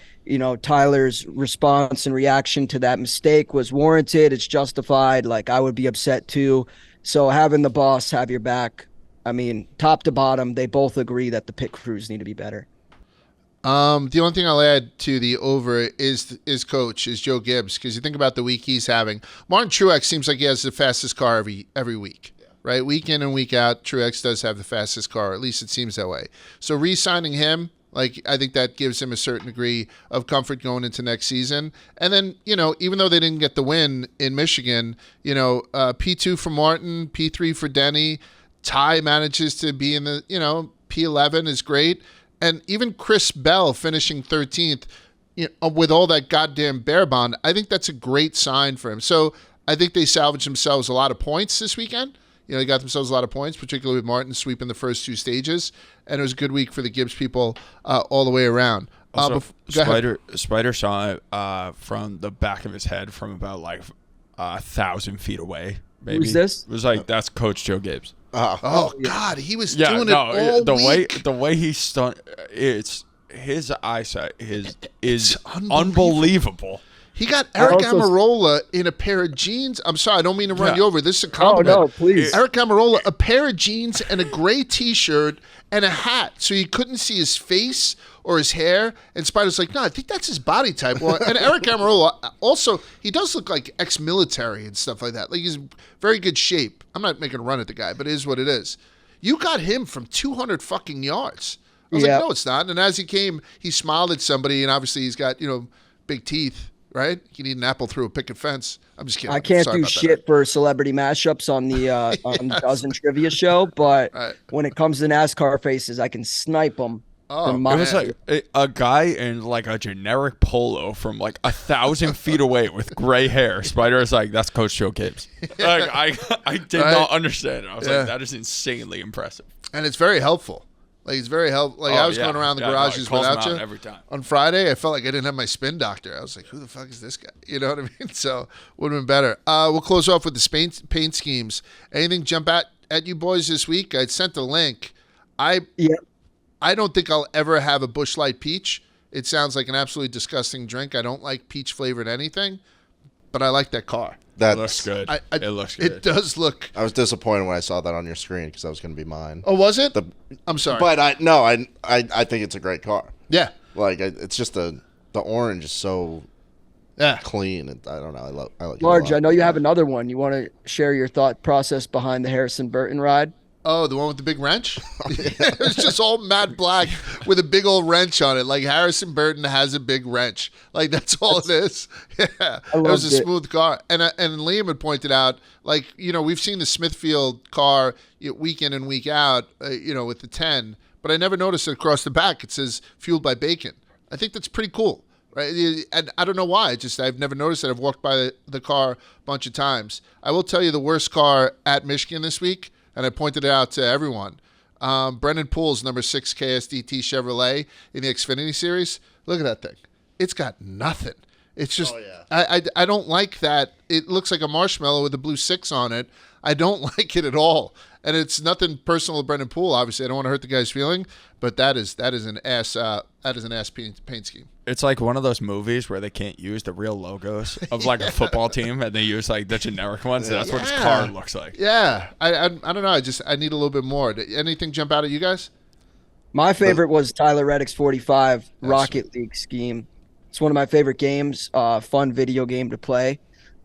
Tyler's response and reaction to that mistake was warranted. It's justified. Like, I would be upset too. So having the boss have your back, I mean, top to bottom, they both agree that the pit crews need to be better. The only thing I'll add to the over is coach, is Joe Gibbs, because you think about the week he's having. Martin Truex seems like he has the fastest car every week, right? Week in and week out, Truex does have the fastest car. At least it seems that way. So re-signing him, like, I think that gives him a certain degree of comfort going into next season. And then, even though they didn't get the win in Michigan, P2 for Martin, P3 for Denny, Ty manages to be in the, P11 is great. And even Chris Bell finishing 13th, with all that goddamn bear bond, I think that's a great sign for him. So I think they salvaged themselves a lot of points this weekend. They got themselves a lot of points, particularly with Martin sweeping the first two stages. And it was a good week for the Gibbs people all the way around. Also, Go ahead. Spider saw it from the back of his head from about 1,000 feet away. Maybe. Who's this? It was like, that's Coach Joe Gibbs. Oh, God, he was Yeah, doing no, it all week. the way he stunned, it's his eyesight is unbelievable. unbelievable. He got Eric also- Amarola in a pair of jeans. I'm sorry, I don't mean to run Yeah. you over. This is a Oh, compliment. no, please. Eric Amarola, a pair of jeans and a gray T-shirt and a hat, so you couldn't see his face or his hair. And Spider's like, no, I think that's his body type. Well, and Eric Amarola, also, he does look like ex-military and stuff like that. Like, he's in very good shape. I'm not making a run at the guy, but it is what it is. You got him from 200 fucking yards. I was Yeah. like, no, it's not. And as he came, he smiled at somebody, and obviously he's got, big teeth. Right? You need an apple through a picket fence. I'm just kidding. I can't Sorry do about that. shit for celebrity mashups on the Dozen Trivia show, but Right. when it comes to NASCAR faces, I can snipe them. Oh, It was man. like a guy in like a generic polo from 1,000 feet away with gray hair. Spider is like, that's Coach Joe Gibbs. Like, I did Right. not understand it. I was Yeah. like, that is insanely impressive. And it's very helpful. Like, it's very helpful. Like, I was yeah. going around the Yeah, no, garages it calls him without out you. every time. On Friday, I felt like I didn't have my spin doctor. I was like, who the fuck is this guy? You know what I mean? So, would have been better. We'll close off with the paint schemes. Anything jump at you boys this week? I sent the link. Yeah. I don't think I'll ever have a Busch Light Peach. It sounds like an absolutely disgusting drink. I don't like peach flavored anything, but I like that car. It looks good. It it looks good. It does look. I was disappointed when I saw that on your screen, because that was going to be mine. Oh, was it? The- I'm sorry. But I think it's a great car. Yeah. Like it's just the orange is so Yeah. clean. I don't know. I like it a Large, lot. I know you have another one. You want to share your thought process behind the Harrison Burton ride? Oh, the one with the big wrench? It was just all matte black with a big old wrench on it. Like Harrison Burton has a big wrench. Like, that's all it is. Yeah. It was a loved it. smooth car. And Liam had pointed out, like, we've seen the Smithfield car week in and week out, with the 10, but I never noticed it across the back. It says fueled by bacon. I think that's pretty cool. Right, and I don't know why. I've never noticed it. I've walked by the car a bunch of times. I will tell you the worst car at Michigan this week, and I pointed it out to everyone. Brendan Poole's number 6 KSDT Chevrolet in the Xfinity Series. Look at that thing. It's got nothing. It's just Oh, yeah. I don't like that. It looks like a marshmallow with a blue 6 on it. I don't like it at all. And it's nothing personal to Brendan Poole. Obviously, I don't want to hurt the guy's feeling, but that is an ass paint scheme. It's like one of those movies where they can't use the real logos of like a football team, and they use like the generic ones. And that's what his car looks like. Yeah, I don't know. I need a little bit more. Anything jump out at you guys? My favorite was Tyler Reddick's 45 Rocket League scheme. It's one of my favorite games, fun video game to play,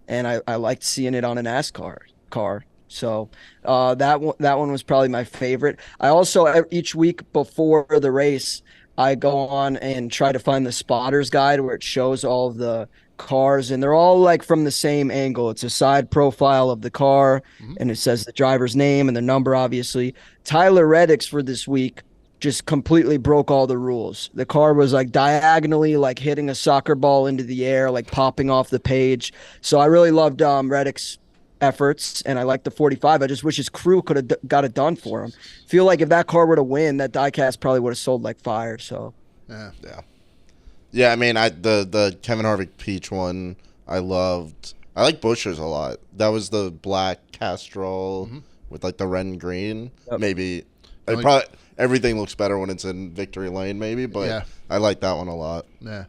and I liked seeing it on a NASCAR car. So that one was probably my favorite. I also, each week before the race, I go on and try to find the spotter's guide where it shows all of the cars, and they're all like from the same angle. It's a side profile of the car, and it says the driver's name and the number, obviously. Tyler Reddick's for this week just completely broke all the rules. The car was like diagonally like hitting a soccer ball into the air, like popping off the page. So I really loved Reddick's efforts, and I like the 45. I just wish his crew could have got it done for him. Feel like if that car were to win, that diecast probably would have sold like fire. So Yeah, I mean, the Kevin Harvick Peach one I loved. I like Bush's a lot. That was the black Castrol with like the red and green. Yep. Maybe probably everything looks better when it's in Victory Lane, maybe, but I like that one a lot. Yeah.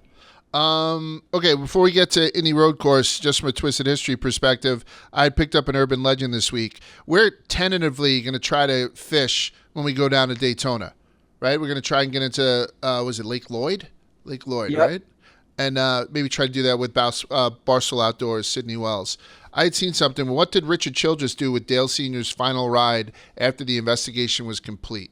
Okay, before we get to Indy Road Course, just from a Twisted History perspective, I picked up an urban legend this week. We're tentatively going to try to fish when we go down to Daytona, right? We're going to try and get into, was it Lake Lloyd? Lake Lloyd, Yep. right? And maybe try to do that with Barstool Outdoors, Sydney Wells. I had seen something. What did Richard Childress do with Dale Sr.'s final ride after the investigation was complete?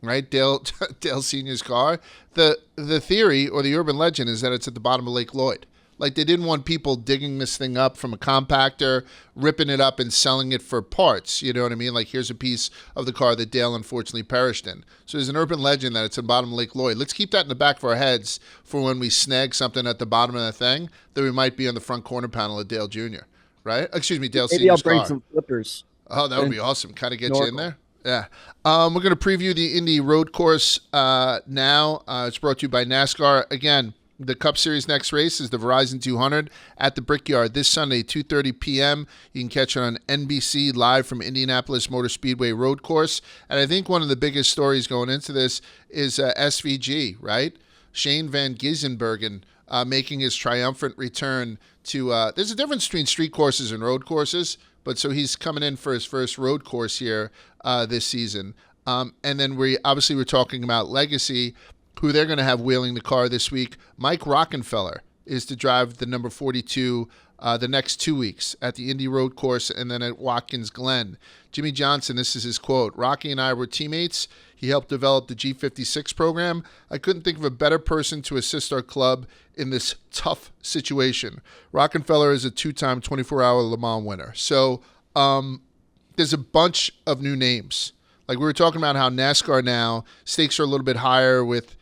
Right, Dale Sr.'s car. The theory or the urban legend is that it's at the bottom of Lake Lloyd. Like they didn't want people digging this thing up from a compactor, ripping it up and selling it for parts. You know what I mean? Like here's a piece of the car that Dale unfortunately perished in. So there's an urban legend that it's at the bottom of Lake Lloyd. Let's keep that in the back of our heads for when we snag something at the bottom of the thing that we might be on the front corner panel of Dale Jr. Right? Excuse me, Dale maybe I'll Sr.'s bring car. some flippers. Oh, that would be awesome. Kind of get you in Snorkel. there. Yeah. We're going to preview the Indy Road Course now. It's brought to you by NASCAR. Again, the Cup Series next race is the Verizon 200 at the Brickyard this Sunday, 2:30 p.m. You can catch it on NBC live from Indianapolis Motor Speedway Road Course. And I think one of the biggest stories going into this is SVG, right? Shane Van Gissenbergen making his triumphant return to there's a difference between street courses and road courses. But so he's coming in for his first road course here this season. And then we're talking about Legacy, who they're going to have wheeling the car this week. Mike Rockenfeller is to drive the number 42 the next 2 weeks at the Indy Road Course and then at Watkins Glen. Jimmy Johnson, this is his quote, "Rocky and I were teammates. He helped develop the G56 program. I couldn't think of a better person to assist our club in this tough situation. Rockefeller is a two-time 24-hour Le Mans winner." So there's a bunch of new names. Like we were talking about how NASCAR now stakes are a little bit higher with,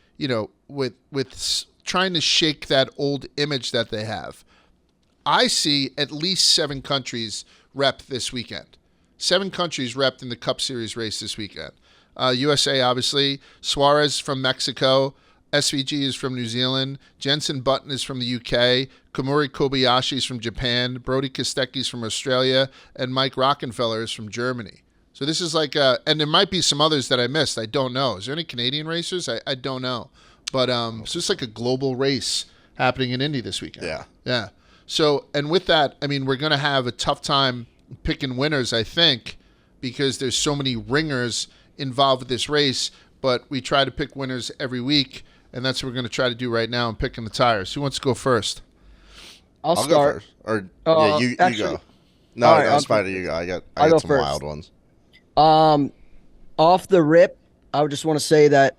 trying to shake that old image that they have. I see at least 7 countries rep this weekend. 7 countries repped in the Cup Series race this weekend. USA, obviously. Suarez from Mexico. SVG is from New Zealand. Jenson Button is from the UK. Kamuri Kobayashi is from Japan. Brody Kostecki is from Australia. And Mike Rockefeller is from Germany. So this is like and there might be some others that I missed. I don't know. Is there any Canadian racers? I don't know. But so it's like a global race happening in Indy this weekend. Yeah. Yeah. So, and with that, I mean, we're going to have a tough time picking winners, I think, because there's so many ringers involved with this race, but we try to pick winners every week, and that's what we're going to try to do right now in picking the tires. Who wants to go first? I'll Go start. first. Or you actually- go. No, all right, no, I'll Spider, you go. I got I'll go some first. wild ones. Off the rip, I would just want to say that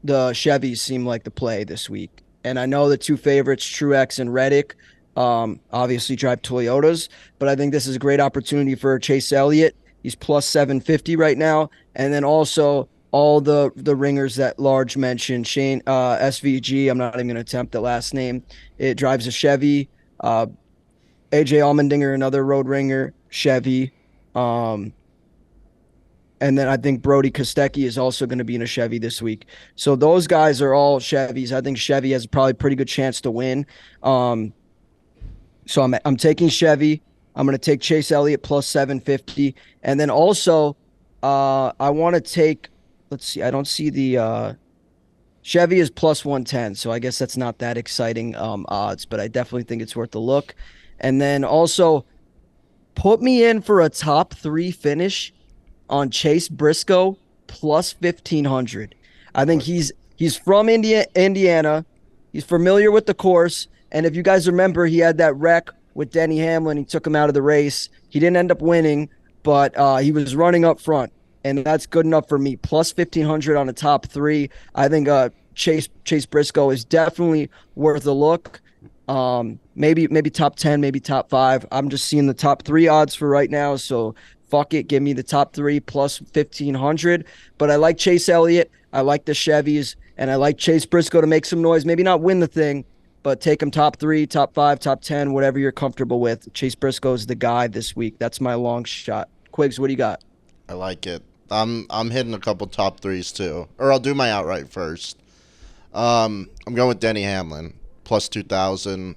the Chevys seem like the play this week. And I know the 2 favorites, Truex and Reddick, obviously drive Toyotas, but I think this is a great opportunity for Chase Elliott. He's plus 750 right now. And then also all the ringers that Large mentioned, Shane, SVG, I'm not even going to attempt the last name. It drives a Chevy. AJ Allmendinger, another road ringer, Chevy. And then I think Brody Kostecki is also going to be in a Chevy this week. So those guys are all Chevys. I think Chevy has probably a pretty good chance to win. So I'm taking Chevy. I'm going to take Chase Elliott plus 750. And then also I want to take, let's see, I don't see the Chevy is plus 110. So I guess that's not that exciting odds, but I definitely think it's worth a look. And then also put me in for a top 3 finish on Chase Briscoe plus 1,500. I think he's from Indiana. He's familiar with the course. And if you guys remember, he had that wreck with Denny Hamlin. He took him out of the race. He didn't end up winning, but he was running up front. And that's good enough for me. Plus 1,500 on the top 3. I think Chase Briscoe is definitely worth a look. Maybe top 10, maybe top 5. I'm just seeing the top 3 odds for right now. So fuck it, give me the top 3 plus 1,500. But I like Chase Elliott. I like the Chevys. And I like Chase Briscoe to make some noise. Maybe not win the thing, but take him top 3, top 5, top 10, whatever you're comfortable with. Chase Briscoe is the guy this week. That's my long shot. Quiggs, what do you got? I like it. I'm hitting a couple top 3s too. Or I'll do my outright first. I'm going with Denny Hamlin. Plus 2,000.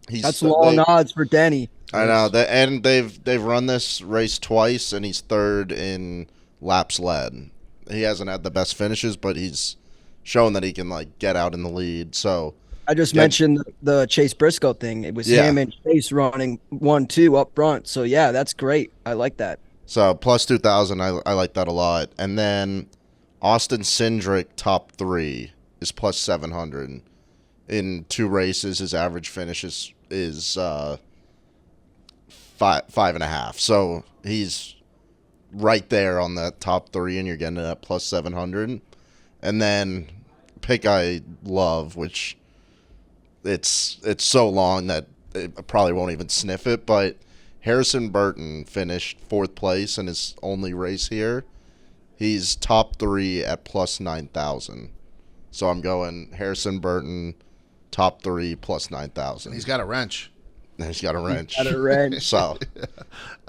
That's long odds for Denny. I know, and they've run this race twice, and he's 3rd in laps led. He hasn't had the best finishes, but he's shown that he can like get out in the lead. So I just mentioned the Chase Briscoe thing. It was him and Chase running 1-2 up front. So yeah, that's great. I like that. So plus 2,000, I like that a lot. And then Austin Cindric top 3 is plus 700. In 2 races, his average finish is 5.5. So he's right there on the top 3, and you're getting it at plus 700. And then pick I love, which it's so long that it probably won't even sniff it, but Harrison Burton finished 4th place in his only race here. He's top 3 at plus 9,000. So I'm going Harrison Burton, top 3 plus 9,000. He's got a wrench. He's got a wrench. Got a wrench. So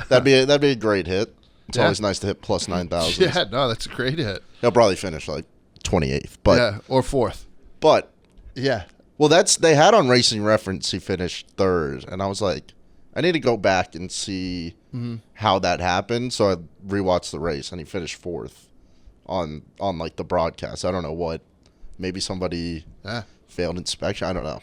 that'd be a great hit. It's always nice to hit plus 9,000. Yeah, no, that's a great hit. He'll probably finish like 28th, but or 4th. But yeah, well, they had on Racing Reference he finished 3rd, and I was like, I need to go back and see how that happened. So I rewatched the race, and he finished 4th on like the broadcast. I don't know what. Maybe somebody failed inspection. I don't know.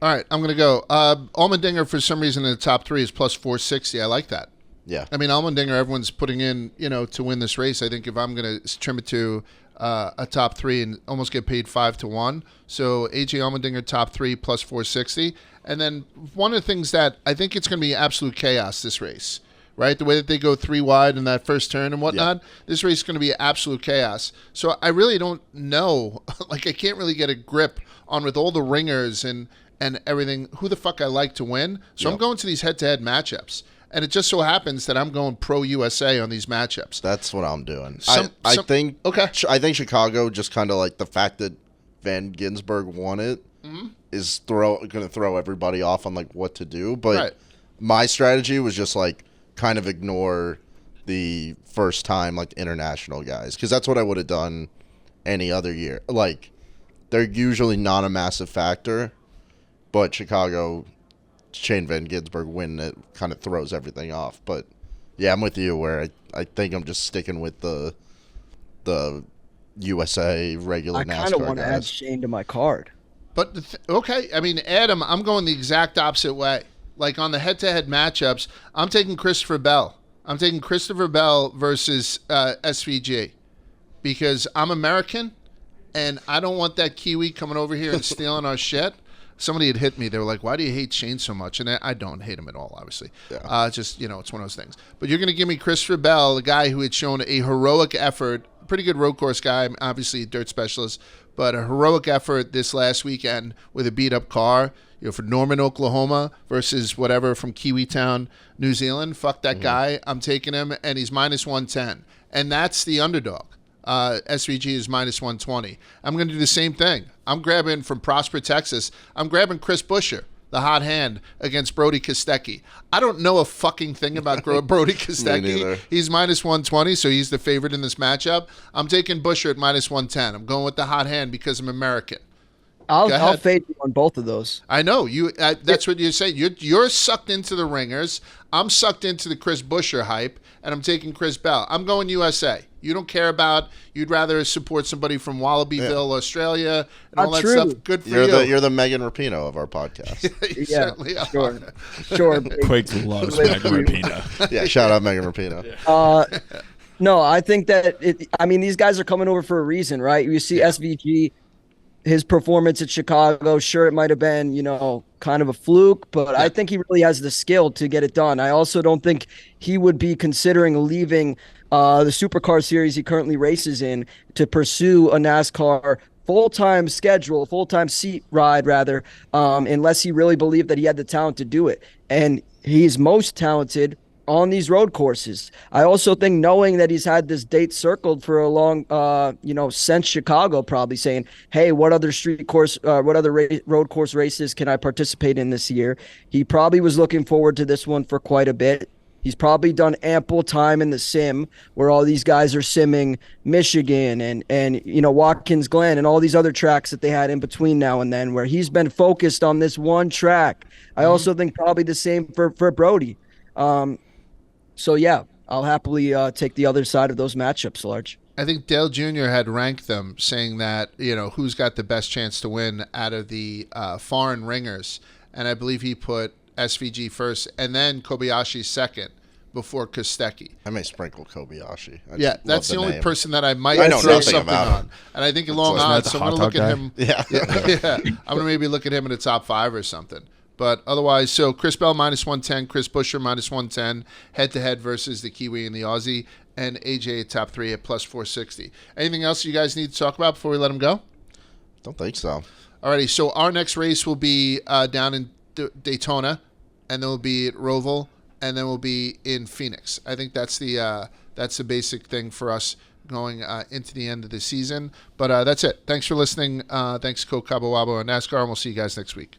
All right, I'm going to go. Allmendinger, for some reason, in the top 3 is plus 460. I like that. Yeah. I mean, Allmendinger, everyone's putting in, to win this race. I think if I'm going to trim it to a top 3 and almost get paid 5-1. So AJ Allmendinger, top 3 plus 460. And then one of the things that I think it's going to be absolute chaos this race, right? The way that they go 3 wide in that first turn and whatnot, this race is going to be absolute chaos. So I really don't know. Like, I can't really get a grip on, with all the ringers and everything, who the fuck I like to win. So I'm going to these head-to-head matchups. And it just so happens that I'm going pro USA on these matchups. That's what I'm doing. I think Chicago, just kind of like the fact that Van Ginsberg won it, is going to throw everybody off on like what to do. But my strategy was just like kind of ignore the first time like international guys, because that's what I would have done any other year. Like, they're usually not a massive factor, but Chicago, Shane Van Ginsberg winning it kind of throws everything off. But yeah, I'm with you where I think I'm just sticking with the USA regular NASCAR guys. I kind of want to add Shane to my card. But okay, I mean, Adam, I'm going the exact opposite way. Like, on the head-to-head matchups, I'm taking Christopher Bell. I'm taking Christopher Bell versus SVG, because I'm American and I don't want that Kiwi coming over here and stealing our shit. Somebody had hit me. They were like, why do you hate Shane so much? And I don't hate him at all, obviously. Yeah. Just, it's one of those things. But you're going to give me Christopher Bell, the guy who had shown a heroic effort, pretty good road course guy, obviously a dirt specialist, but a heroic effort this last weekend with a beat-up car, for Norman, Oklahoma versus whatever from Kiwitown, New Zealand. Fuck that guy. I'm taking him, and he's minus 110. And that's the underdog. SVG is minus 120. I'm going to do the same thing. I'm grabbing from Prosper, Texas. I'm grabbing Chris Buescher, the hot hand, against Brody Kostecki. I don't know a fucking thing about Brody Kostecki. neither. He's minus 120, so he's the favorite in this matchup. I'm taking Busher at minus 110. I'm going with the hot hand because I'm American. Go I'll ahead. fade you on both of those. I know you. That's what you're saying. You're sucked into the ringers. I'm sucked into the Chris Busher hype, and I'm taking Chris Bell. I'm going USA. You don't care about. You'd rather support somebody from Wallabyville, Australia, and all Not that true. stuff. Good for you. You're the Megan Rapinoe of our podcast. You Yeah, certainly are. sure. Quake loves Megan Rapinoe. Yeah, shout out Megan Rapinoe. No, I think that these guys are coming over for a reason, right? You see SVG, his performance at Chicago, sure, it might have been, kind of a fluke, but I think he really has the skill to get it done. I also don't think he would be considering leaving the supercar series he currently races in to pursue a NASCAR full-time seat ride rather, unless he really believed that he had the talent to do it. And he's most talented on these road courses. I also think, knowing that he's had this date circled for a long, since Chicago, probably saying, hey, what other road course races can I participate in this year? He probably was looking forward to this one for quite a bit. He's probably done ample time in the sim where all these guys are simming Michigan and Watkins Glen and all these other tracks that they had in between now and then, where he's been focused on this one track. I also think probably the same for Brody. So, yeah, I'll happily take the other side of those matchups, Large. I think Dale Jr. had ranked them, saying that, who's got the best chance to win out of the foreign ringers. And I believe he put SVG first and then Kobayashi second before Kostecki. I may sprinkle Kobayashi. Yeah, that's the only name. person that I might I know throw nothing something about on. him. And I think in long Isn't that odds, the so I'm going hot to look dog at guy? him. Yeah. I'm going to maybe look at him in the top 5 or something. But otherwise, so Chris Bell minus 110, Chris Busher minus 110, head-to-head versus the Kiwi and the Aussie, and AJ at top 3 at plus 460. Anything else you guys need to talk about before we let him go? Don't think so. Alrighty, so our next race will be down in Daytona, and then we'll be at Roval, and then we'll be in Phoenix. I think that's the basic thing for us going into the end of the season. But that's it. Thanks for listening. Thanks, Coke Cabo Wabo and NASCAR, and we'll see you guys next week.